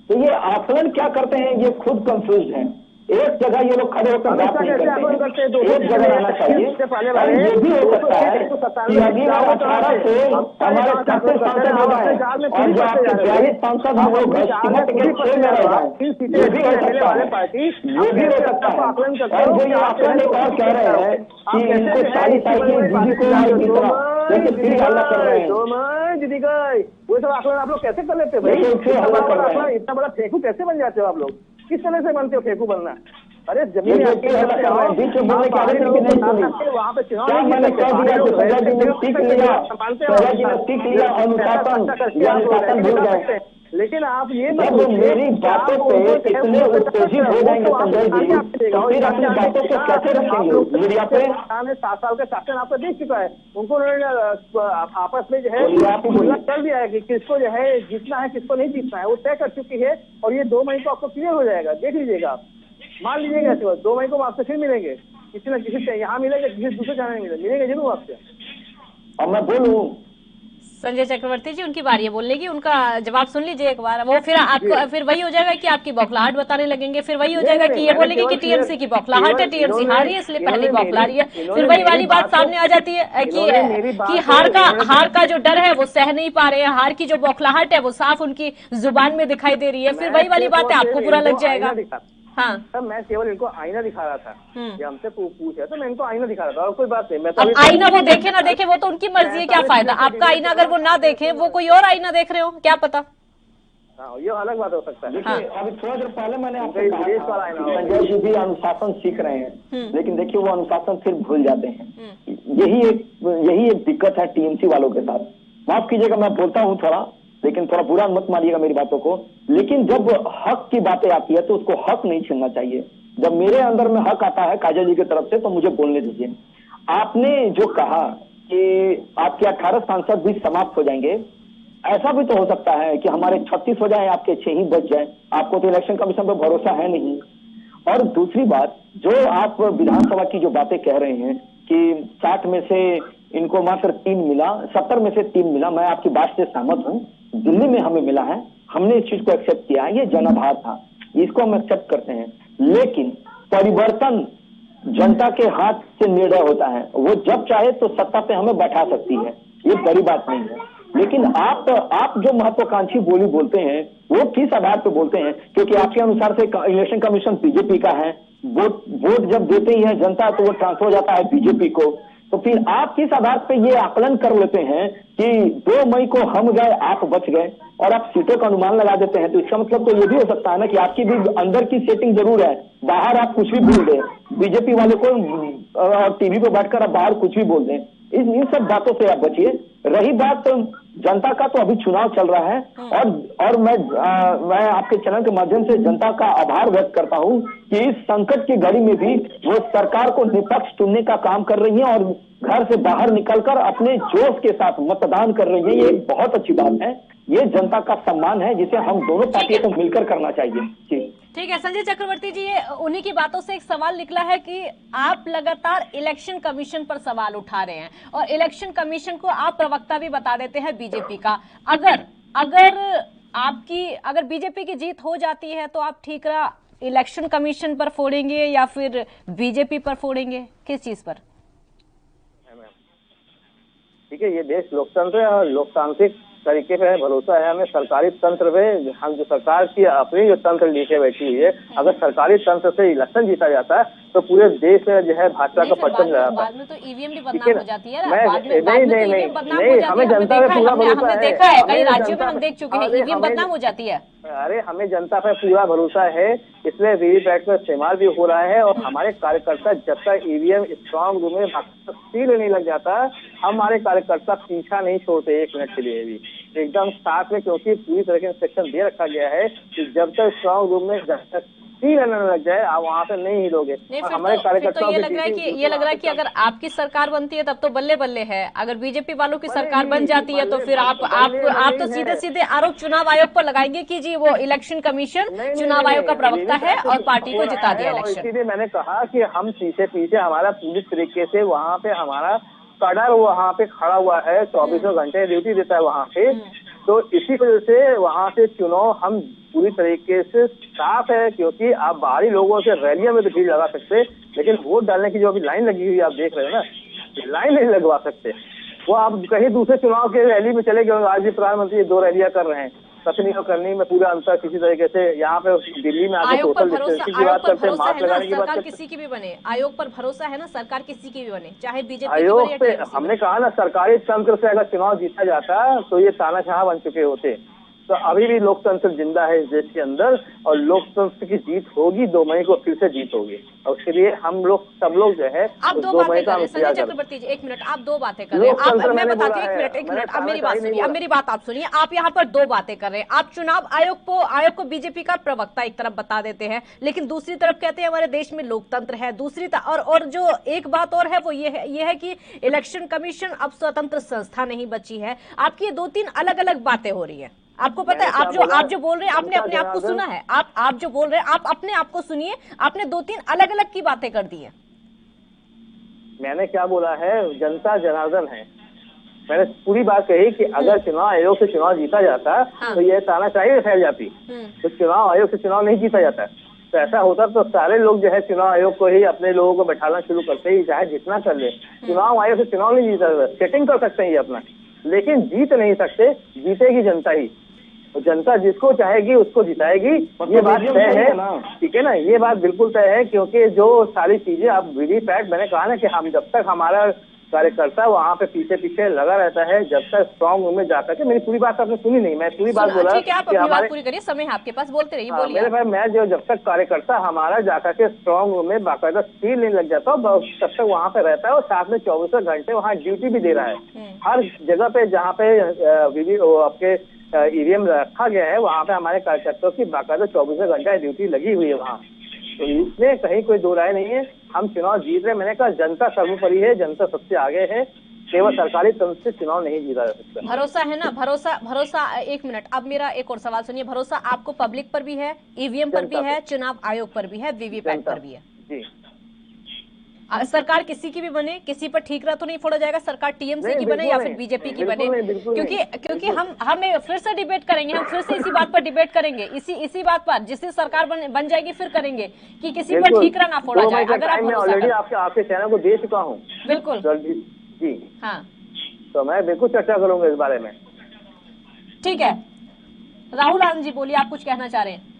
तो ये आकलन क्या करते हैं, ये खुद कंफ्यूज हैं। एक जगह ये लोग खड़े होकर बात नहीं करते हैं, एक जगह रहना चाहिए। और ये भी हो सकता है कि अगली बार 18 से हमारे 36 सांसद हो गए और जो आपके 42 सांसद हम लोग सिमट के 6 में रह जाए, ये भी हो सकता है, ये भी हो सकता है। और जो ये आकलन एक और कह रहे हैं कि इनको 40 आएगी, दीदी को आएगी, लेकिन फिर हल्ला कर रहे हैं। दीदी का वो सब आकलन आप लोग कैसे कर लेते हैं भाई? इतना बड़ा फेंकू कैसे बन जाते हो आप लोग? किस तरह से बनते हो फेंकू बनना? अरे जमीन वहाँ पे चुनाव मैंने कह दिया कि सजा जी ने सीख लिया अनुशासन भूल गए। लेकिन आप ये जब मेरी बातों पे इतने उत्तेजित हो जाएंगे संजय जी, तो फिर अपनी बातों को कैसे रखेंगे मीडिया पे? 7 साल का शासन आपका देख चुका है, उनको आपस में जो है कर दिया है कि किसको जो है जीतना है, किसको नहीं जीतना है, वो तय कर चुकी है। और ये 2 मई को आपको क्लियर हो जाएगा, देख लीजिएगा आप, मान लीजिएगा। 2 मई को आपसे फिर मिलेंगे, किसी न किसी से यहाँ मिलेंगे, किसी दूसरे जाने मिलेंगे जरूर आपसे। अब मैं बोलूँ संजय चक्रवर्ती जी, उनकी बारी है बोलने की, उनका जवाब सुन लीजिए एक बार। वो फिर आपको फिर वही हो जाएगा कि आपकी बौखलाहट बताने लगेंगे, फिर वही हो जाएगा कि ये बोलेंगे कि टीएमसी की बौखलाहट है, टीएमसी हारी है इसलिए पहले बौखला रही है। फिर वही वाली बात सामने आ जाती है कि हार का जो डर है वो सह नहीं पा रहे हैं, हार की जो बौखलाहट है वो साफ उनकी जुबान में दिखाई दे रही है। फिर वही वाली बात है, आपको बुरा लग जाएगा। हाँ सर, मैं केवल इनको आईना दिखा रहा था, ये हमसे पूछा तो मैं इनको आईना दिखा रहा था और कोई बात नहीं। मैं तो आईना वो देखे ना देखे वो तो उनकी मर्जी है, क्या फायदा आपका आईना अगर वो ना देखे, वो कोई और आईना देख रहे हो, क्या पता। हाँ, ये अलग बात हो सकता है। देखिए, अभी थोड़ा देर पहले मैंने आपसे कहा था संजय जी भी अनुशासन सीख रहे हैं, लेकिन देखिए वो अनुशासन फिर भूल जाते हैं। यही एक दिक्कत है टीएमसी वालों के साथ। माफ कीजिएगा मैं बोलता हूँ थोड़ा, लेकिन थोड़ा बुरा मत मानिएगा मेरी बातों को। लेकिन जब हक की बातें आती है तो उसको हक नहीं छीनना चाहिए। जब मेरे अंदर में हक आता है काजल जी की तरफ से तो मुझे बोलने दीजिए। आपने जो कहा कि आपके 18 सांसद भी समाप्त हो जाएंगे, ऐसा भी तो हो सकता है कि हमारे 36 हो जाए, आपके 6 ही बच जाए। आपको तो इलेक्शन कमीशन पर भरोसा है नहीं। और दूसरी बात, जो आप विधानसभा की जो बातें कह रहे हैं कि 60 में से इनको मात्र 3 मिला, 70 में से 3 मिला, मैं आपकी बात से सहमत हूँ। दिल्ली में हमें मिला है, हमने इस चीज को एक्सेप्ट किया है, ये जनाधार था, इसको हम एक्सेप्ट करते हैं। लेकिन परिवर्तन जनता के हाथ से निर्णय होता है, वो जब चाहे तो सत्ता पे हमें बैठा सकती है, ये बड़ी बात नहीं है। लेकिन आप जो महत्वाकांक्षी बोली बोलते हैं वो किस आधार पे बोलते हैं? क्योंकि आपके अनुसार से इलेक्शन कमीशन बीजेपी का है, वोट जब देते ही है जनता तो वो ट्रांसफर हो जाता है बीजेपी को। तो फिर आप किस आधार पे ये आकलन कर लेते हैं कि 2 मई को हम गए आप बच गए? और आप सीटों का अनुमान लगा देते हैं, तो इसका मतलब तो ये भी हो सकता है ना कि आपकी भी अंदर की सेटिंग जरूर है, बाहर आप कुछ भी बोल दें, बीजेपी वाले को टीवी पे बैठकर आप बाहर कुछ भी बोल दें। इन सब बातों से आप बचिए। रही बात जनता का, तो अभी चुनाव चल रहा है और मैं आपके चैनल के माध्यम से जनता का आभार व्यक्त करता हूं कि इस संकट की घड़ी में भी वो सरकार को निपक्ष चुनने का काम कर रही है और घर से बाहर निकलकर अपने जोश के साथ मतदान कर रही है। ये एक बहुत अच्छी बात है, ये जनता का सम्मान है जिसे हम दोनों पार्टियों को मिलकर करना चाहिए। जी ठीक है संजय चक्रवर्ती जी, ये उन्हीं की बातों से एक सवाल निकला है कि आप लगातार इलेक्शन कमीशन पर सवाल उठा रहे हैं और इलेक्शन कमीशन को आप प्रवक्ता भी बता देते हैं बीजेपी का। अगर बीजेपी की जीत हो जाती है तो आप ठीकरा इलेक्शन कमीशन पर फोड़ेंगे या फिर बीजेपी पर फोड़ेंगे, किस चीज पर? ठीक है, ये देश लोकतंत्र है और लोकतांत्रिक तरीके पे भरोसा है हमें। सरकारी तंत्र पे हम जो सरकार की अपनी जो तंत्र लेके बैठी हुई है, अगर सरकारी तंत्र से इलेक्शन जीता जाता है तो पूरे देश में जो है भाजपा का परचम लहराता है। बाद में तो ईवीएम भी बदनाम हो जाती है। नहीं, हमें जनता पे पूरा भरोसा है। देखा है कई राज्यों में, हम देख चुके हैं ईवीएम बदनाम हो जाती है। अरे हमें जनता पे पूरा भरोसा है, इसलिए वीवीपैट का इस्तेमाल भी हो रहा है और हमारे कार्यकर्ता जब तक ईवीएम स्ट्रांग रूम में सील नहीं लग जाता, हमारे कार्यकर्ता पीछा नहीं छोड़ते एक मिनट के लिए भी, एकदम साथ में, क्योंकि पूरी तरह के इंस्ट्रक्शन दे रखा गया है कि जब तक स्ट्रांग रूम में जब तक सील न लग जाए आप वहाँ पे नहीं हिलोगे। हमारे कार्यकर्ताओं ये लग रहा है कि अगर आपकी सरकार बनती है तब तो बल्ले बल्ले है, अगर बीजेपी वालों की सरकार बन जाती है तो फिर आप तो सीधे सीधे आरोप चुनाव आयोग पर लगाएंगे कि जी वो इलेक्शन कमीशन चुनाव आयोग का प्रवक्ता है और पार्टी को जिता दिया इलेक्शन। इसीलिए मैंने कहा कि हम पीछे हमारा पूरी तरीके से वहाँ पे हमारा कड़र वहाँ पे खड़ा हुआ है, 24 घंटे ड्यूटी देता है वहाँ पे, तो इसी वजह से वहाँ से चुनाव हम पूरी तरीके से साफ है। क्योंकि आप बाहरी लोगों से रैलियों में तो भीड़ लगा सकते, लेकिन वोट डालने की जो अभी लाइन लगी हुई आप देख रहे हो ना, लाइन नहीं लगवा सकते। वो आप कहीं दूसरे चुनाव के रैली में चले गए, आज भी प्रधानमंत्री 2 रैलियां कर रहे हैं, कथनी और करनी में पूरा अंतर किसी तरीके से। यहाँ पे दिल्ली में आके सोशल डिस्टेंसिंग की बात करते हैं, मास्क लगाने की बात करते हैं। किसी की भी बने, आयोग पर भरोसा है ना, सरकार किसी की भी बने, चाहे बीजेपी आयोग पे हमने कहा ना, सरकारी तंत्र से अगर चुनाव जीता जाता तो ये तानाशाह बन चुके होते। तो अभी भी लोकतंत्र जिंदा है इस देश के अंदर और लोकतंत्र की जीत होगी, 2 मई को फिर से जीत होगी और उसके लिए हम लोग सब लोग जो है आप 2 बातें कर रहे हैं। संजय चक्रवर्ती जी 1 मिनट, आप 2 बातें कर रहे हैं। आप मैं बताती हूँ 1 मिनट अब मेरी बात सुनिए, अब मेरी बात आप सुनिए। आप यहाँ पर 2 बातें कर रहे हैं। आप चुनाव आयोग को बीजेपी का प्रवक्ता एक तरफ बता देते हैं, लेकिन दूसरी तरफ कहते हैं हमारे देश में लोकतंत्र है। दूसरी और जो एक बात और है वो ये है कि इलेक्शन कमीशन अब स्वतंत्र संस्था नहीं बची है। आपकी 2-3 अलग अलग बातें हो रही है। आपको पता है आप जो बोल रहे हैं, आपने अपने आप को सुना है? आप जो बोल रहे हैं आप अपने आप को सुनिए, आपने 2-3 अलग अलग की बातें कर दी हैं। मैंने क्या बोला है? जनता जनार्दन है। मैंने पूरी बात कही कि अगर चुनाव आयोग से चुनाव जीता जाता तो ये तानाशाही में फैल जाती, तो चुनाव आयोग से चुनाव नहीं जीता जाता। तो ऐसा होता तो सारे लोग जो है चुनाव आयोग को ही अपने लोगों को बैठाना शुरू करते ही, चाहे जितना कर ले। चुनाव आयोग से चुनाव नहीं जीता जाता, सेटिंग कर सकते हैं ये अपना, लेकिन जीत नहीं सकते। जीतेगी जनता ही, जनता जिसको चाहेगी उसको जिताएगी, ये बात तय है। ठीक है ना, ये बात बिल्कुल तय है। क्योंकि जो सारी चीजें आप वीवीपैट, मैंने कहा ना कि हम जब तक हमारा कार्यकर्ता वहाँ पे पीछे लगा रहता है, जब तक स्ट्रांग रूम में जाकर के, मेरी पूरी बात आपने सुनी नहीं, मैं पूरी बात बोला कि अपनी बात पूरी करिए, समय आपके पास, बोलते रहिए, बोलिए। मेरे भाई, मैं जब तक कार्यकर्ता हमारा जाकर के स्ट्रांग रूम में बाकायदा सील नहीं लग जाता तब तक वहाँ पे रहता है और साथ में 24 घंटे वहाँ ड्यूटी भी दे रहा है। हर जगह पे जहाँ पे आपके ईवीएम रखा गया है वहाँ पे हमारे कार्यकर्ताओं की बाकायदा 24 घंटा ड्यूटी लगी हुई है वहाँ। तो इसमें कहीं कोई 2 राय नहीं है। हम चुनाव जीत रहे, मैंने कहा जनता सर्वोपरि है, जनता सबसे आगे है, केवल सरकारी तंत्र से चुनाव नहीं जीता जा सकता। भरोसा है ना, भरोसा 1 मिनट, अब मेरा एक और सवाल सुनिए। भरोसा आपको पब्लिक पर भी है, ईवीएम पर भी है, चुनाव आयोग पर भी है, वीवीपैट पर भी है जी। सरकार किसी की भी बने, किसी पर ठीकरा तो नहीं फोड़ा जाएगा। सरकार टीएमसी की बने या फिर बीजेपी की बने, क्योंकि हम फिर से डिबेट करेंगे, हम फिर से इसी बात पर डिबेट करेंगे, इसी बात पर जिससे सरकार बन जाएगी फिर करेंगे कि किसी पर ठीकरा ना फोड़ा जाए। अगर आप ऑलरेडी आपके चैनल को दे चुका हूँ। बिल्कुल जी हाँ, तो मैं बिल्कुल चर्चा करूंगा इस बारे में। ठीक है, राहुल आनंद जी बोलिए, आप कुछ कहना चाह रहे हैं?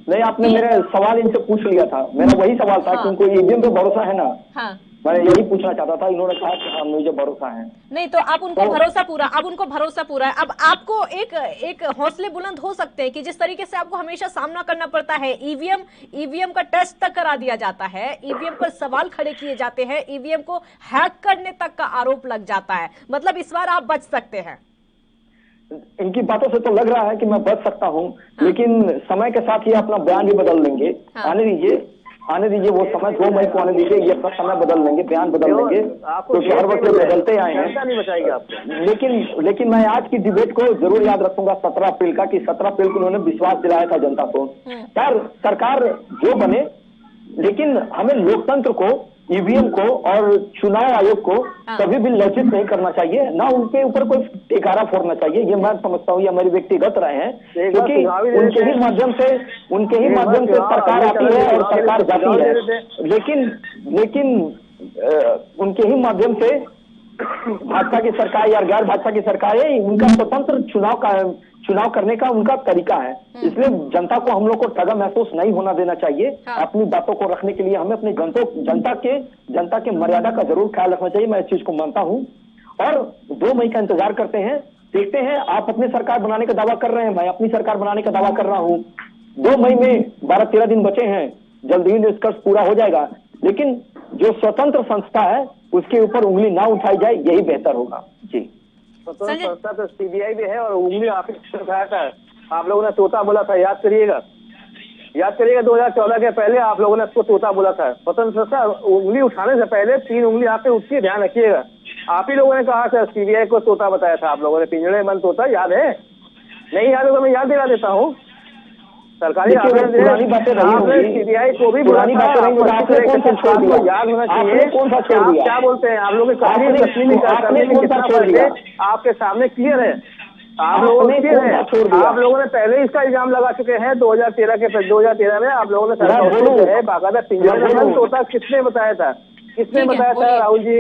नहीं, आपने मेरा सवाल इनसे पूछ लिया था, मेरा वही सवाल था कि उनको ईवीएम पे भरोसा है ना। हाँ, मैं यही पूछना चाहता था। इन्होंने कहा कि हाँ मुझे भरोसा है। नहीं तो अब उनको भरोसा पूरा है। अब आपको एक हौसले बुलंद हो सकते हैं कि जिस तरीके से आपको हमेशा सामना करना पड़ता है, ईवीएम का टेस्ट तक करा दिया जाता है, ईवीएम पर सवाल खड़े किए जाते हैं, ईवीएम को हैक करने तक का आरोप लग जाता है, मतलब इस बार आप बच सकते हैं। इनकी बातों से तो लग रहा है कि मैं बच सकता हूं, लेकिन समय के साथ ये अपना बयान भी बदल लेंगे। आने दीजिए वो समय, 2 मई को आने दीजिए, ये अपना समय बदल लेंगे, बयान बदल लेंगे, क्योंकि हर वक्त बदलते आए हैं। नहीं बचाएगी आपको। लेकिन मैं आज की डिबेट को जरूर याद रखूंगा 17 अप्रैल का, कि 17 अप्रैल को उन्होंने विश्वास दिलाया था जनता को। यार सरकार जो बने, लेकिन हमें लोकतंत्र को, ईवीएम को और चुनाव आयोग को कभी भी लज्जित नहीं करना चाहिए, ना उनके ऊपर कोई टिकारा फोड़ना चाहिए। ये मैं समझता हूँ, ये मेरी व्यक्तिगत राय है, क्योंकि उनके ही माध्यम से सरकार आती है और सरकार जाती है। लेकिन उनके ही माध्यम से भाजपा की सरकार या गैर भाजपा की सरकार है, उनका स्वतंत्र चुनाव करने का उनका तरीका है। इसलिए जनता को, हम लोग को ठगा महसूस नहीं होना देना चाहिए। अपनी बातों को रखने के लिए हमें अपनी जनता के मर्यादा का जरूर ख्याल रखना चाहिए। मैं इस चीज को मानता हूं और 2 मई का इंतजार करते हैं, देखते हैं। आप अपनी सरकार बनाने का दावा कर रहे हैं, मैं अपनी सरकार बनाने का दावा कर रहा हूं। 2 मई में 12-13 दिन बचे हैं, जल्द ही निष्कर्ष पूरा हो जाएगा। लेकिन जो स्वतंत्र संस्था है उसके ऊपर उंगली ना उठाई जाए, यही बेहतर होगा। जी, स्वतंत्र संस्था तो सीबीआई भी है और उंगली आप उठाया था। आप लोगों ने तोता बोला था, याद करिएगा 2014 के पहले आप लोगों ने उसको तोता बोला था। स्वतंत्र संस्था उंगली उठाने से पहले 3 उंगली आप पे उठती है, ध्यान रखिएगा। आप ही लोगों ने कहा था, सीबीआई को तोता बताया था आप लोगों ने, पिंजड़े बंद तोता, याद है? नहीं याद है तो मैं याद दिला देता हूँ। सरकारी पुरानी बातें सीबीआई को भी पुरानी बातें याद होना चाहिए। कौन सा छोड़ दिया? क्या बोलते हैं आप लोग? आपके सामने क्लियर है, आप लोगों ने पहले ही इसका इल्जाम लगा चुके हैं। 2013 में आप लोगों ने बाकायदा पिंजरे तोता किसने बताया था? राहुल जी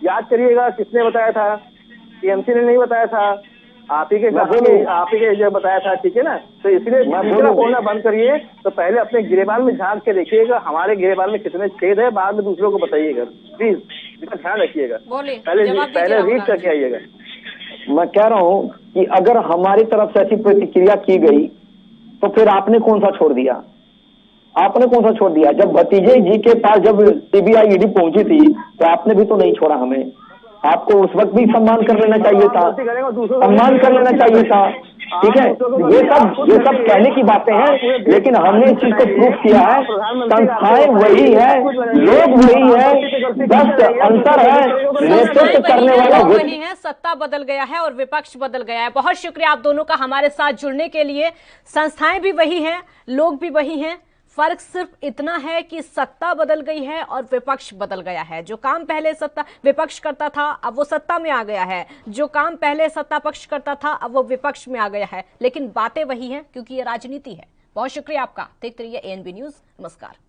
याद करिएगा, किसने बताया था? टीएमसी ने नहीं बताया था, आप ही के जो बताया था, ठीक है ना? तो इसलिए बोलना बंद करिए। तो पहले अपने गिरेबान में झांक के देखिएगा, हमारे गिरेबान में कितने छेद है, बाद में दूसरों को बताइएगा। प्लीज इसका ध्यान रखिएगा, पहले रीड करके आइएगा। मैं कह रहा हूँ कि अगर हमारी तरफ से ऐसी प्रतिक्रिया की गई तो फिर आपने कौन सा छोड़ दिया? जब भतीजे जी के पास जब सीबीआई ईडी पहुंची थी तो आपने भी तो नहीं छोड़ा हमें। आपको उस वक्त भी सम्मान कर लेना चाहिए था, ठीक है? ये सब कहने की बातें हैं, लेकिन हमने इस चीज को प्रूव किया है। संस्थाएं वही है, लोग वही है, बस अंतर है नेतृत्व करने वाला वही है, सत्ता बदल गया है और विपक्ष बदल गया है। बहुत शुक्रिया आप दोनों का हमारे साथ जुड़ने के लिए। संस्थाएं भी वही हैं, लोग भी वही हैं, फर्क सिर्फ इतना है कि सत्ता बदल गई है और विपक्ष बदल गया है। जो काम पहले विपक्ष करता था अब वो सत्ता में आ गया है, जो काम पहले सत्ता पक्ष करता था अब वो विपक्ष में आ गया है, लेकिन बातें वही हैं क्योंकि ये राजनीति है। बहुत शुक्रिया आपका। देखते रहिए ANB न्यूज। नमस्कार।